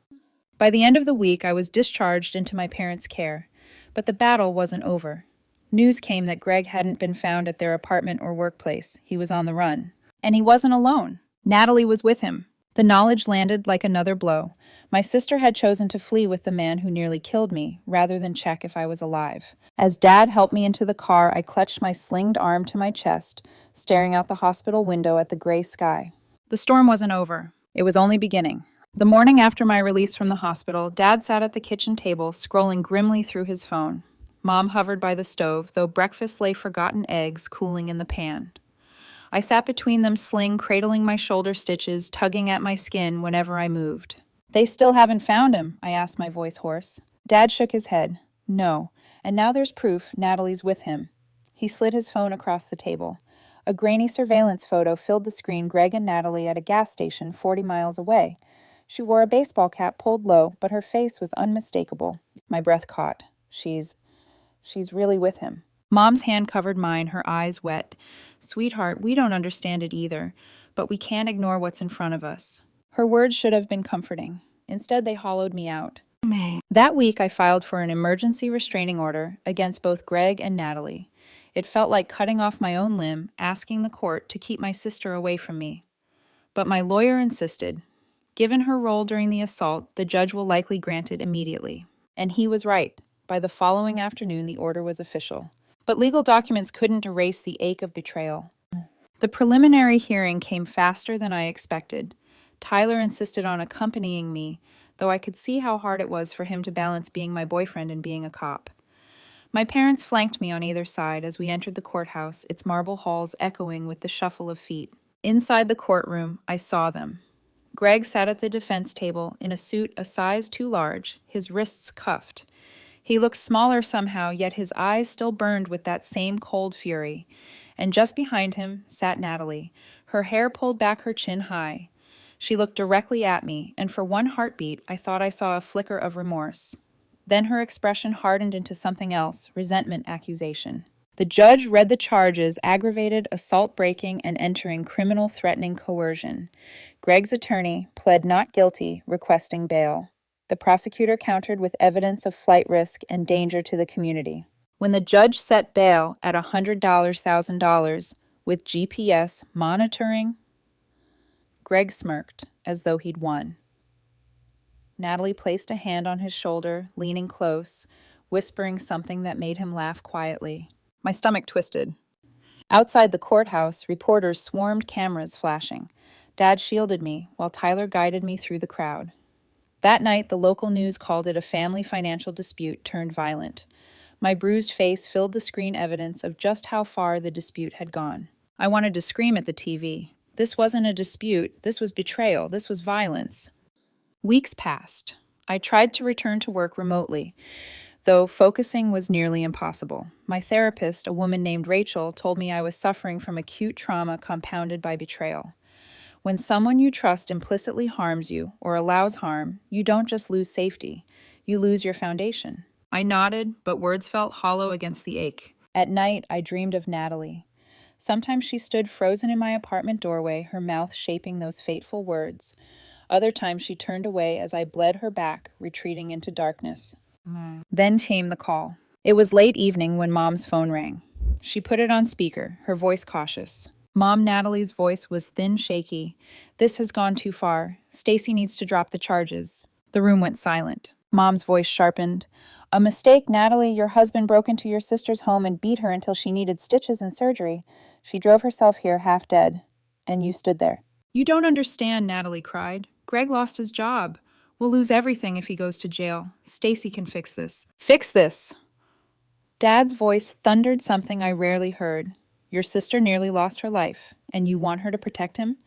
By the end of the week, I was discharged into my parents' care. But the battle wasn't over. News came that Greg hadn't been found at their apartment or workplace. He was on the run. And he wasn't alone. Natalie was with him. The knowledge landed like another blow. My sister had chosen to flee with the man who nearly killed me, rather than check if I was alive. As Dad helped me into the car, I clutched my slinged arm to my chest, staring out the hospital window at the gray sky. The storm wasn't over. It was only beginning. The morning after my release from the hospital, Dad sat at the kitchen table, scrolling grimly through his phone. Mom hovered by the stove, though breakfast lay forgotten eggs cooling in the pan. I sat between them, cradling my shoulder stitches, tugging at my skin whenever I moved. They still haven't found him, I asked, my voice hoarse. Dad shook his head. No, and now there's proof Natalie's with him. He slid his phone across the table. A grainy surveillance photo filled the screen, Greg and Natalie at a gas station 40 miles away. She wore a baseball cap pulled low, but her face was unmistakable. My breath caught. She's really with him. Mom's hand covered mine, her eyes wet. Sweetheart, we don't understand it either, but we can't ignore what's in front of us. Her words should have been comforting. Instead, they hollowed me out. That week, I filed for an emergency restraining order against both Greg and Natalie. It felt like cutting off my own limb, asking the court to keep my sister away from me. But my lawyer insisted. Given her role during the assault, the judge will likely grant it immediately. And he was right. By the following afternoon, the order was official. But legal documents couldn't erase the ache of betrayal. The preliminary hearing came faster than I expected. Tyler insisted on accompanying me, though I could see how hard it was for him to balance being my boyfriend and being a cop. My parents flanked me on either side as we entered the courthouse, its marble halls echoing with the shuffle of feet. Inside the courtroom, I saw them. Greg sat at the defense table in a suit a size too large, his wrists cuffed. He looked smaller somehow, yet his eyes still burned with that same cold fury. And just behind him sat Natalie, her hair pulled back, her chin high. She looked directly at me, and for one heartbeat, I thought I saw a flicker of remorse. Then her expression hardened into something else, resentment, accusation. The judge read the charges: aggravated assault, breaking, and entering criminal threatening coercion. Greg's attorney pled not guilty, requesting bail. The prosecutor countered with evidence of flight risk and danger to the community. When the judge set bail at $100,000 with GPS monitoring, Greg smirked as though he'd won. Natalie placed a hand on his shoulder, leaning close, whispering something that made him laugh quietly. My stomach twisted. Outside the courthouse, reporters swarmed, cameras flashing. Dad shielded me, while Tyler guided me through the crowd. That night, the local news called it a family financial dispute turned violent. My bruised face filled the screen, evidence of just how far the dispute had gone. I wanted to scream at the TV. This wasn't a dispute. This was betrayal. This was violence. Weeks passed. I tried to return to work remotely, though focusing was nearly impossible. My therapist, a woman named Rachel, told me I was suffering from acute trauma compounded by betrayal. When someone you trust implicitly harms you or allows harm, you don't just lose safety, you lose your foundation. I nodded, but words felt hollow against the ache. At night, I dreamed of Natalie. Sometimes she stood frozen in my apartment doorway, her mouth shaping those fateful words. Other times she turned away as I bled her back, retreating into darkness. Then came the call. It was late evening when Mom's phone rang. She put it on speaker, her voice cautious. Mom Natalie's voice was thin, shaky. This has gone too far. Stacy needs to drop the charges. The room went silent. Mom's voice sharpened. A mistake, Natalie. Your husband broke into your sister's home and beat her until she needed stitches and surgery. She drove herself here half dead. And you stood there. You don't understand, Natalie cried. Greg lost his job. We'll lose everything if he goes to jail. Stacy can fix this. Fix this! Dad's voice thundered something I rarely heard. Your sister nearly lost her life, and you want her to protect him?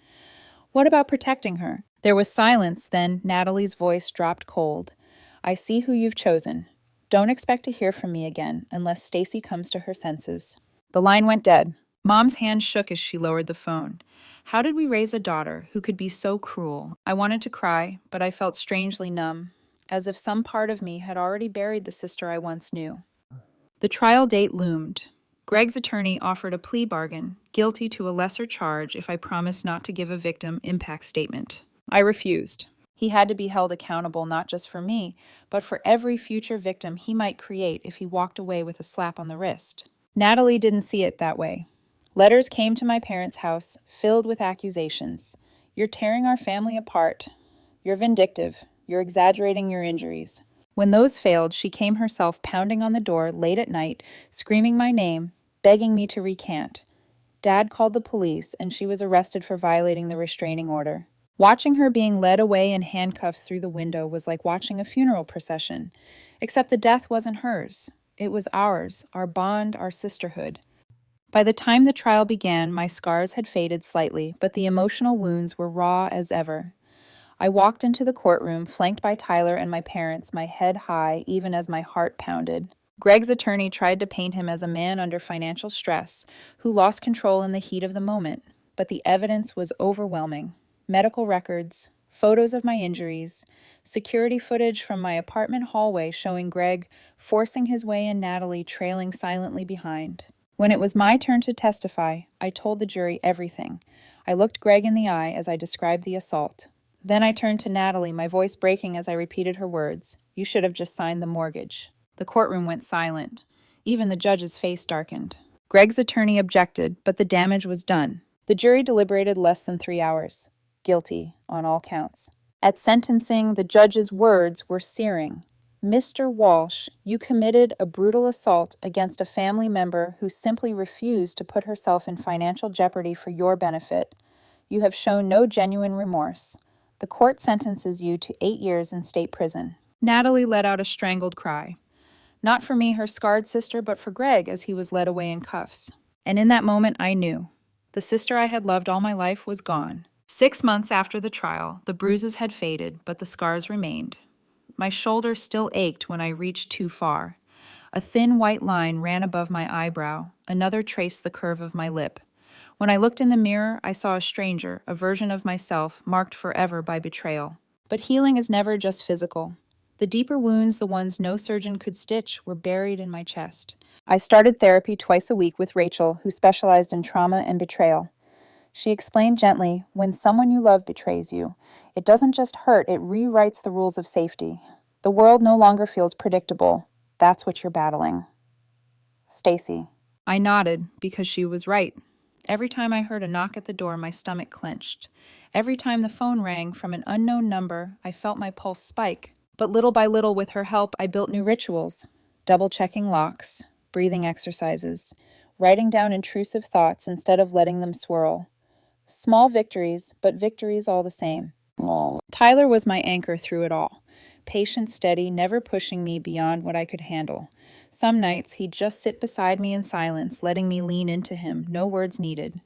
What about protecting her? There was silence, then Natalie's voice dropped cold. I see who you've chosen. Don't expect to hear from me again unless Stacy comes to her senses. The line went dead. Mom's hand shook as she lowered the phone. How did we raise a daughter who could be so cruel? I wanted to cry, but I felt strangely numb, as if some part of me had already buried the sister I once knew. The trial date loomed. Greg's attorney offered a plea bargain, guilty to a lesser charge if I promised not to give a victim impact statement. I refused. He had to be held accountable not just for me, but for every future victim he might create if he walked away with a slap on the wrist. Natalie didn't see it that way. Letters came to my parents' house, filled with accusations. You're tearing our family apart. You're vindictive. You're exaggerating your injuries. When those failed, she came herself pounding on the door late at night, screaming my name, begging me to recant. Dad called the police, and she was arrested for violating the restraining order. Watching her being led away in handcuffs through the window was like watching a funeral procession, except the death wasn't hers. It was ours, our bond, our sisterhood. By the time the trial began, my scars had faded slightly, but the emotional wounds were raw as ever. I walked into the courtroom, flanked by Tyler and my parents, my head high, even as my heart pounded. Greg's attorney tried to paint him as a man under financial stress, who lost control in the heat of the moment, but the evidence was overwhelming. Medical records, photos of my injuries, security footage from my apartment hallway showing Greg forcing his way in, Natalie trailing silently behind. When it was my turn to testify, I told the jury everything. I looked Greg in the eye as I described the assault. Then I turned to Natalie, my voice breaking as I repeated her words. You should have just signed the mortgage. The courtroom went silent. Even the judge's face darkened. Greg's attorney objected, but the damage was done. The jury deliberated less than 3 hours. Guilty on all counts. At sentencing, the judge's words were searing. Mr. Walsh, you committed a brutal assault against a family member who simply refused to put herself in financial jeopardy for your benefit. You have shown no genuine remorse. The court sentences you to 8 years in state prison. Natalie let out a strangled cry. Not for me, her scarred sister, but for Greg as he was led away in cuffs. And in that moment, I knew. The sister I had loved all my life was gone. 6 months after the trial, the bruises had faded, but the scars remained. My shoulder still ached when I reached too far. A thin white line ran above my eyebrow. Another traced the curve of my lip. When I looked in the mirror, I saw a stranger, a version of myself marked forever by betrayal. But healing is never just physical. The deeper wounds, the ones no surgeon could stitch, were buried in my chest. I started therapy twice a week with Rachel, who specialized in trauma and betrayal. She explained gently, when someone you love betrays you, it doesn't just hurt, it rewrites the rules of safety. The world no longer feels predictable. That's what you're battling. Stacy. I nodded because she was right. Every time I heard a knock at the door, my stomach clenched. Every time the phone rang from an unknown number, I felt my pulse spike. But little by little, with her help, I built new rituals. Double-checking locks, breathing exercises, writing down intrusive thoughts instead of letting them swirl. Small victories, but victories all the same. Tyler was my anchor through it all. Patient, steady, never pushing me beyond what I could handle. Some nights, he'd just sit beside me in silence, letting me lean into him, no words needed.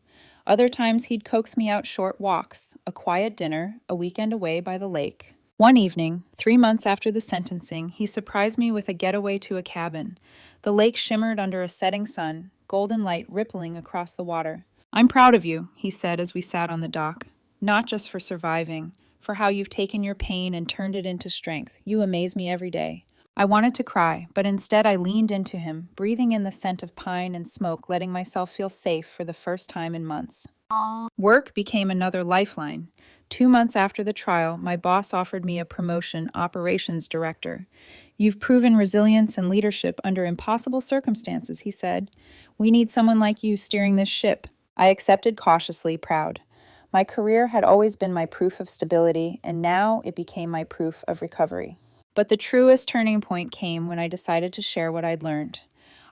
Other times, he'd coax me out short walks, a quiet dinner, a weekend away by the lake. One evening, 3 months after the sentencing, he surprised me with a getaway to a cabin. The lake shimmered under a setting sun, golden light rippling across the water. "I'm proud of you," he said as we sat on the dock. "Not just for surviving, for how you've taken your pain and turned it into strength. You amaze me every day." I wanted to cry, but instead I leaned into him, breathing in the scent of pine and smoke, letting myself feel safe for the first time in months. Work became another lifeline. 2 months after the trial, my boss offered me a promotion, operations director. "You've proven resilience and leadership under impossible circumstances," he said. "We need someone like you steering this ship." I accepted cautiously, proud. My career had always been my proof of stability, and now it became my proof of recovery. But the truest turning point came when I decided to share what I'd learned.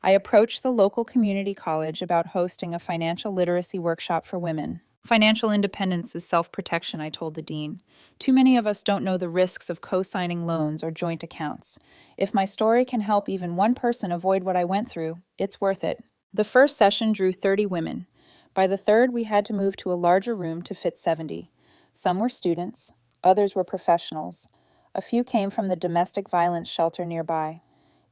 I approached the local community college about hosting a financial literacy workshop for women. "Financial independence is self-protection," I told the dean. "Too many of us don't know the risks of co-signing loans or joint accounts. If my story can help even one person avoid what I went through, it's worth it." The first session drew 30 women. By the third, we had to move to a larger room to fit 70. Some were students, others were professionals. A few came from the domestic violence shelter nearby.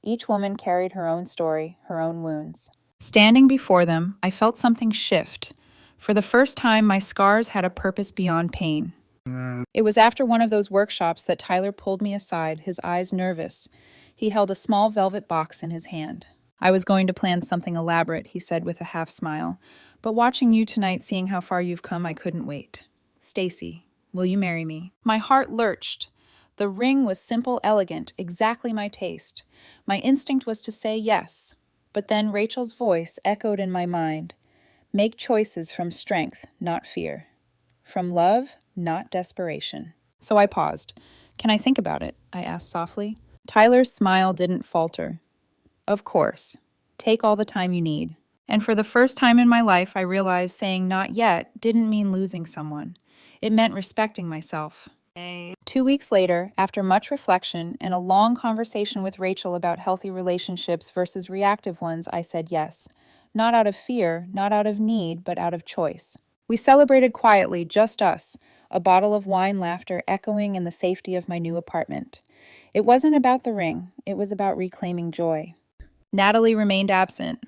Each woman carried her own story, her own wounds. Standing before them, I felt something shift. For the first time, my scars had a purpose beyond pain. It was after one of those workshops that Tyler pulled me aside, his eyes nervous. He held a small velvet box in his hand. "I was going to plan something elaborate," he said with a half smile. "But watching you tonight, seeing how far you've come, I couldn't wait. Stacy, will you marry me?" My heart lurched. The ring was simple, elegant, exactly my taste. My instinct was to say yes. But then Rachel's voice echoed in my mind. "Make choices from strength, not fear. From love, not desperation." So I paused. "Can I think about it?" I asked softly. Tyler's smile didn't falter. "Of course. Take all the time you need." And for the first time in my life, I realized saying not yet didn't mean losing someone. It meant respecting myself. 2 weeks later, after much reflection and a long conversation with Rachel about healthy relationships versus reactive ones, I said yes. Not out of fear, not out of need, but out of choice. We celebrated quietly, just us, a bottle of wine, laughter echoing in the safety of my new apartment. It wasn't about the ring, it was about reclaiming joy. Natalie remained absent.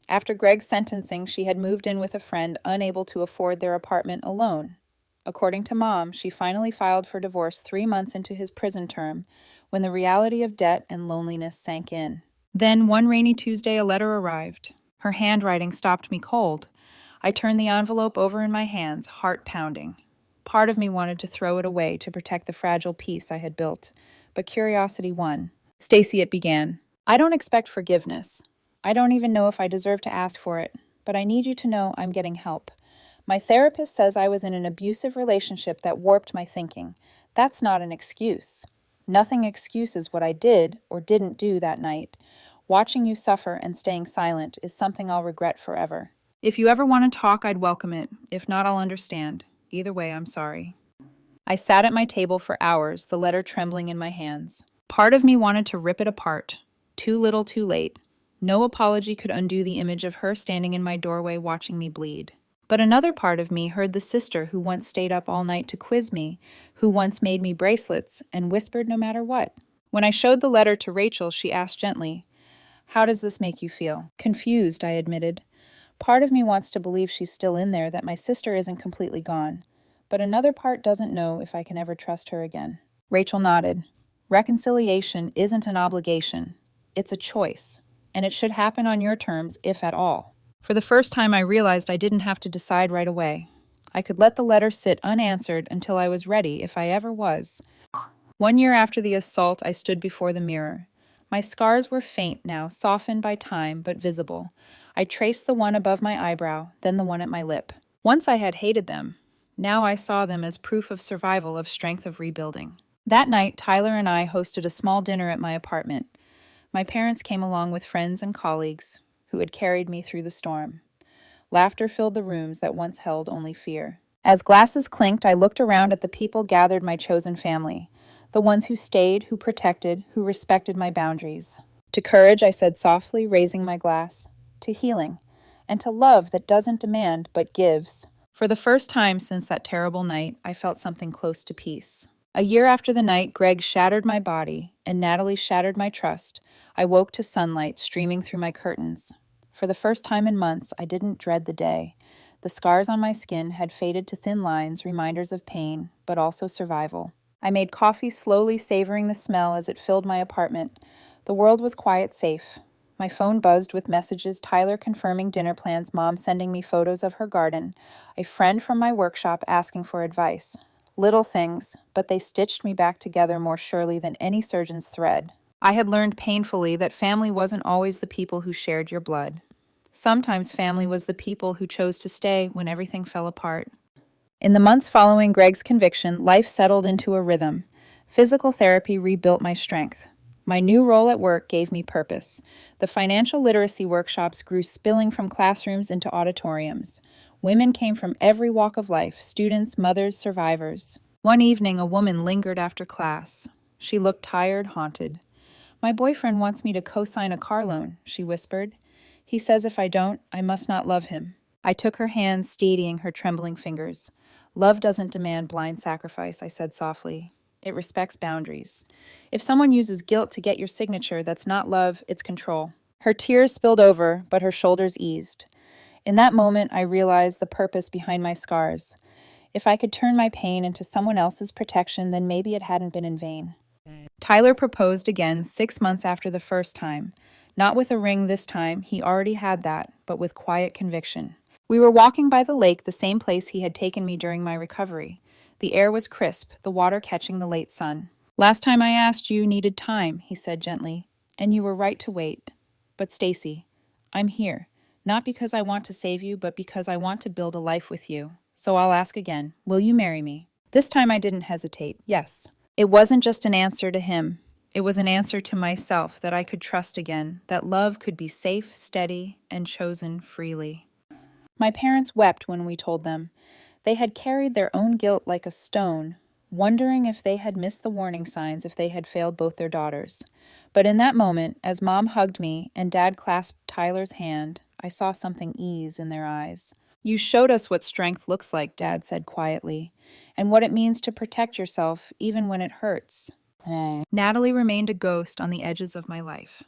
After Greg's sentencing, she had moved in with a friend unable to afford their apartment alone. According to Mom, she finally filed for divorce 3 months into his prison term, when the reality of debt and loneliness sank in. Then, one rainy Tuesday, a letter arrived. Her handwriting stopped me cold. I turned the envelope over in my hands, heart pounding. Part of me wanted to throw it away to protect the fragile peace I had built, but curiosity won. "Stacy," it began, "I don't expect forgiveness. I don't even know if I deserve to ask for it, but I need you to know I'm getting help. My therapist says I was in an abusive relationship that warped my thinking. That's not an excuse. Nothing excuses what I did or didn't do that night. Watching you suffer and staying silent is something I'll regret forever. If you ever want to talk, I'd welcome it. If not, I'll understand. Either way, I'm sorry." I sat at my table for hours, the letter trembling in my hands. Part of me wanted to rip it apart. Too little, too late. No apology could undo the image of her standing in my doorway watching me bleed. But another part of me heard the sister who once stayed up all night to quiz me, who once made me bracelets, and whispered no matter what. When I showed the letter to Rachel, she asked gently, "How does this make you feel?" "Confused," I admitted. Part of me wants to believe she's still in there, that my sister isn't completely gone. But another part doesn't know if I can ever trust her again. Rachel nodded. Reconciliation isn't an obligation, it's a choice, and it should happen on your terms, if at all. For the first time, I realized I didn't have to decide right away. I could let the letter sit unanswered until I was ready, if I ever was. 1 year after the assault, I stood before the mirror. My scars were faint now, softened by time, but visible. I traced the one above my eyebrow, then the one at my lip. Once I had hated them. Now I saw them as proof of survival, of strength, of rebuilding. That night, Tyler and I hosted a small dinner at my apartment. My parents came along with friends and colleagues who had carried me through the storm. Laughter filled the rooms that once held only fear. As glasses clinked, I looked around at the people gathered, my chosen family, the ones who stayed, who protected, who respected my boundaries. To courage, I said softly, raising my glass. To healing, and to love that doesn't demand but gives. For the first time since that terrible night, I felt something close to peace. A year after the night Greg shattered my body and Natalie shattered my trust, I woke to sunlight streaming through my curtains. For the first time in months, I didn't dread the day. The scars on my skin had faded to thin lines, reminders of pain, but also survival. I made coffee, slowly savoring the smell as it filled my apartment. The world was quiet, safe. My phone buzzed with messages, Tyler confirming dinner plans, Mom sending me photos of her garden, a friend from my workshop asking for advice. Little things, but they stitched me back together more surely than any surgeon's thread. I had learned painfully that family wasn't always the people who shared your blood. Sometimes family was the people who chose to stay when everything fell apart. In the months following Greg's conviction, life settled into a rhythm. Physical therapy rebuilt my strength. My new role at work gave me purpose. The financial literacy workshops grew, spilling from classrooms into auditoriums. Women came from every walk of life, students, mothers, survivors. One evening, a woman lingered after class. She looked tired, haunted. My boyfriend wants me to co-sign a car loan, she whispered. He says if I don't, I must not love him. I took her hand, steadying her trembling fingers. Love doesn't demand blind sacrifice, I said softly. It respects boundaries. If someone uses guilt to get your signature, that's not love, it's control. Her tears spilled over, but her shoulders eased. In that moment, I realized the purpose behind my scars. If I could turn my pain into someone else's protection, then maybe it hadn't been in vain. Tyler proposed again 6 months after the first time. Not with a ring this time, he already had that, but with quiet conviction. We were walking by the lake, the same place he had taken me during my recovery. The air was crisp, the water catching the late sun. Last time I asked, you needed time, he said gently, and you were right to wait. But Stacy, I'm here. Not because I want to save you, but because I want to build a life with you. So I'll ask again, will you marry me? This time I didn't hesitate. Yes. It wasn't just an answer to him. It was an answer to myself, that I could trust again, that love could be safe, steady, and chosen freely. My parents wept when we told them. They had carried their own guilt like a stone, wondering if they had missed the warning signs, if they had failed both their daughters. But in that moment, as Mom hugged me and Dad clasped Tyler's hand, I saw something ease in their eyes. You showed us what strength looks like, Dad said quietly, and what it means to protect yourself even when it hurts. Natalie remained a ghost on the edges of my life.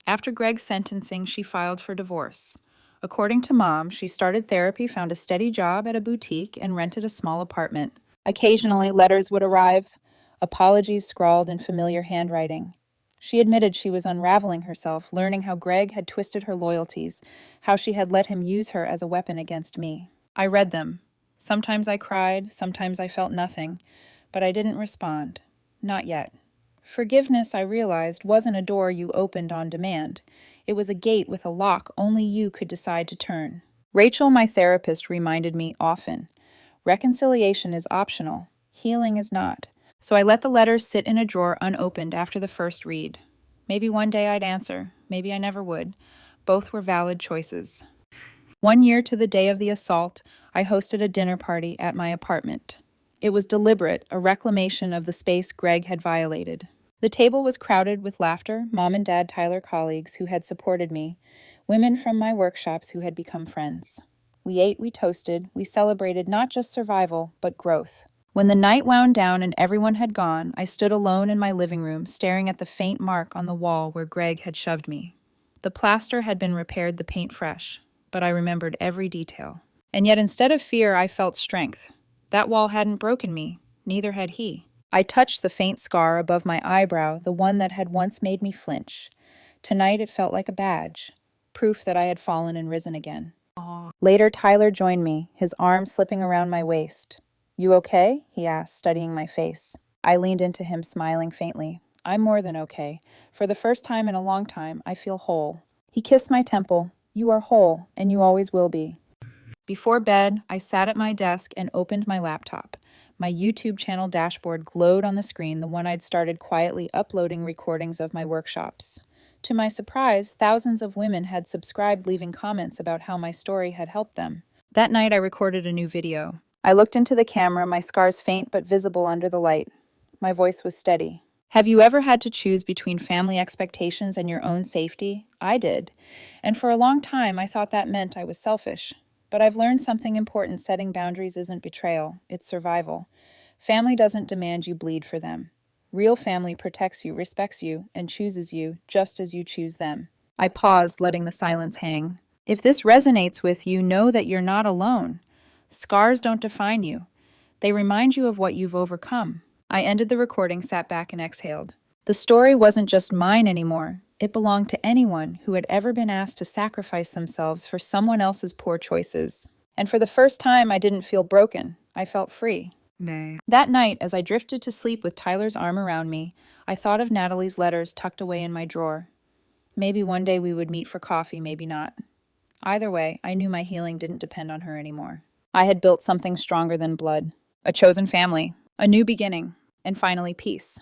After Greg's sentencing, she filed for divorce. According to Mom, she started therapy, found a steady job at a boutique, and rented a small apartment. Occasionally, letters would arrive, apologies scrawled in familiar handwriting. She admitted she was unraveling herself, learning how Greg had twisted her loyalties, how she had let him use her as a weapon against me. I read them. Sometimes I cried, sometimes I felt nothing, but I didn't respond. Not yet. Forgiveness, I realized, wasn't a door you opened on demand. It was a gate with a lock only you could decide to turn. Rachel, my therapist, reminded me often. Reconciliation is optional. Healing is not. So I let the letters sit in a drawer unopened after the first read. Maybe one day I'd answer. Maybe I never would. Both were valid choices. 1 year to the day of the assault, I hosted a dinner party at my apartment. It was deliberate, a reclamation of the space Greg had violated. The table was crowded with laughter, Mom and Dad Tyler colleagues who had supported me, women from my workshops who had become friends. We ate, we toasted, we celebrated not just survival, but growth. When the night wound down and everyone had gone, I stood alone in my living room, staring at the faint mark on the wall where Greg had shoved me. The plaster had been repaired, the paint fresh, but I remembered every detail. And yet instead of fear, I felt strength. That wall hadn't broken me, neither had he. I touched the faint scar above my eyebrow, the one that had once made me flinch. Tonight it felt like a badge, proof that I had fallen and risen again. Later, Tyler joined me, his arm slipping around my waist. "You okay?" he asked, studying my face. I leaned into him, smiling faintly. "I'm more than okay. For the first time in a long time, I feel whole." He kissed my temple. "You are whole, and you always will be." Before bed, I sat at my desk and opened my laptop. My YouTube channel dashboard glowed on the screen, the one I'd started quietly uploading recordings of my workshops. To my surprise, thousands of women had subscribed, leaving comments about how my story had helped them. That night, I recorded a new video. I looked into the camera, my scars faint but visible under the light. My voice was steady. "Have you ever had to choose between family expectations and your own safety? I did. And for a long time, I thought that meant I was selfish. But I've learned something important. Setting boundaries isn't betrayal, it's survival. Family doesn't demand you bleed for them. Real family protects you, respects you, and chooses you just as you choose them." I paused, letting the silence hang. If this resonates with you, know that you're not alone. Scars don't define you. They remind you of what you've overcome. I ended the recording, sat back, and exhaled. The story wasn't just mine anymore. It belonged to anyone who had ever been asked to sacrifice themselves for someone else's poor choices. And for the first time, I didn't feel broken. I felt free. That night, as I drifted to sleep with Tyler's arm around me, I thought of Natalie's letters tucked away in my drawer. Maybe one day we would meet for coffee, maybe not. Either way, I knew my healing didn't depend on her anymore. I had built something stronger than blood. A chosen family, a new beginning, and finally peace.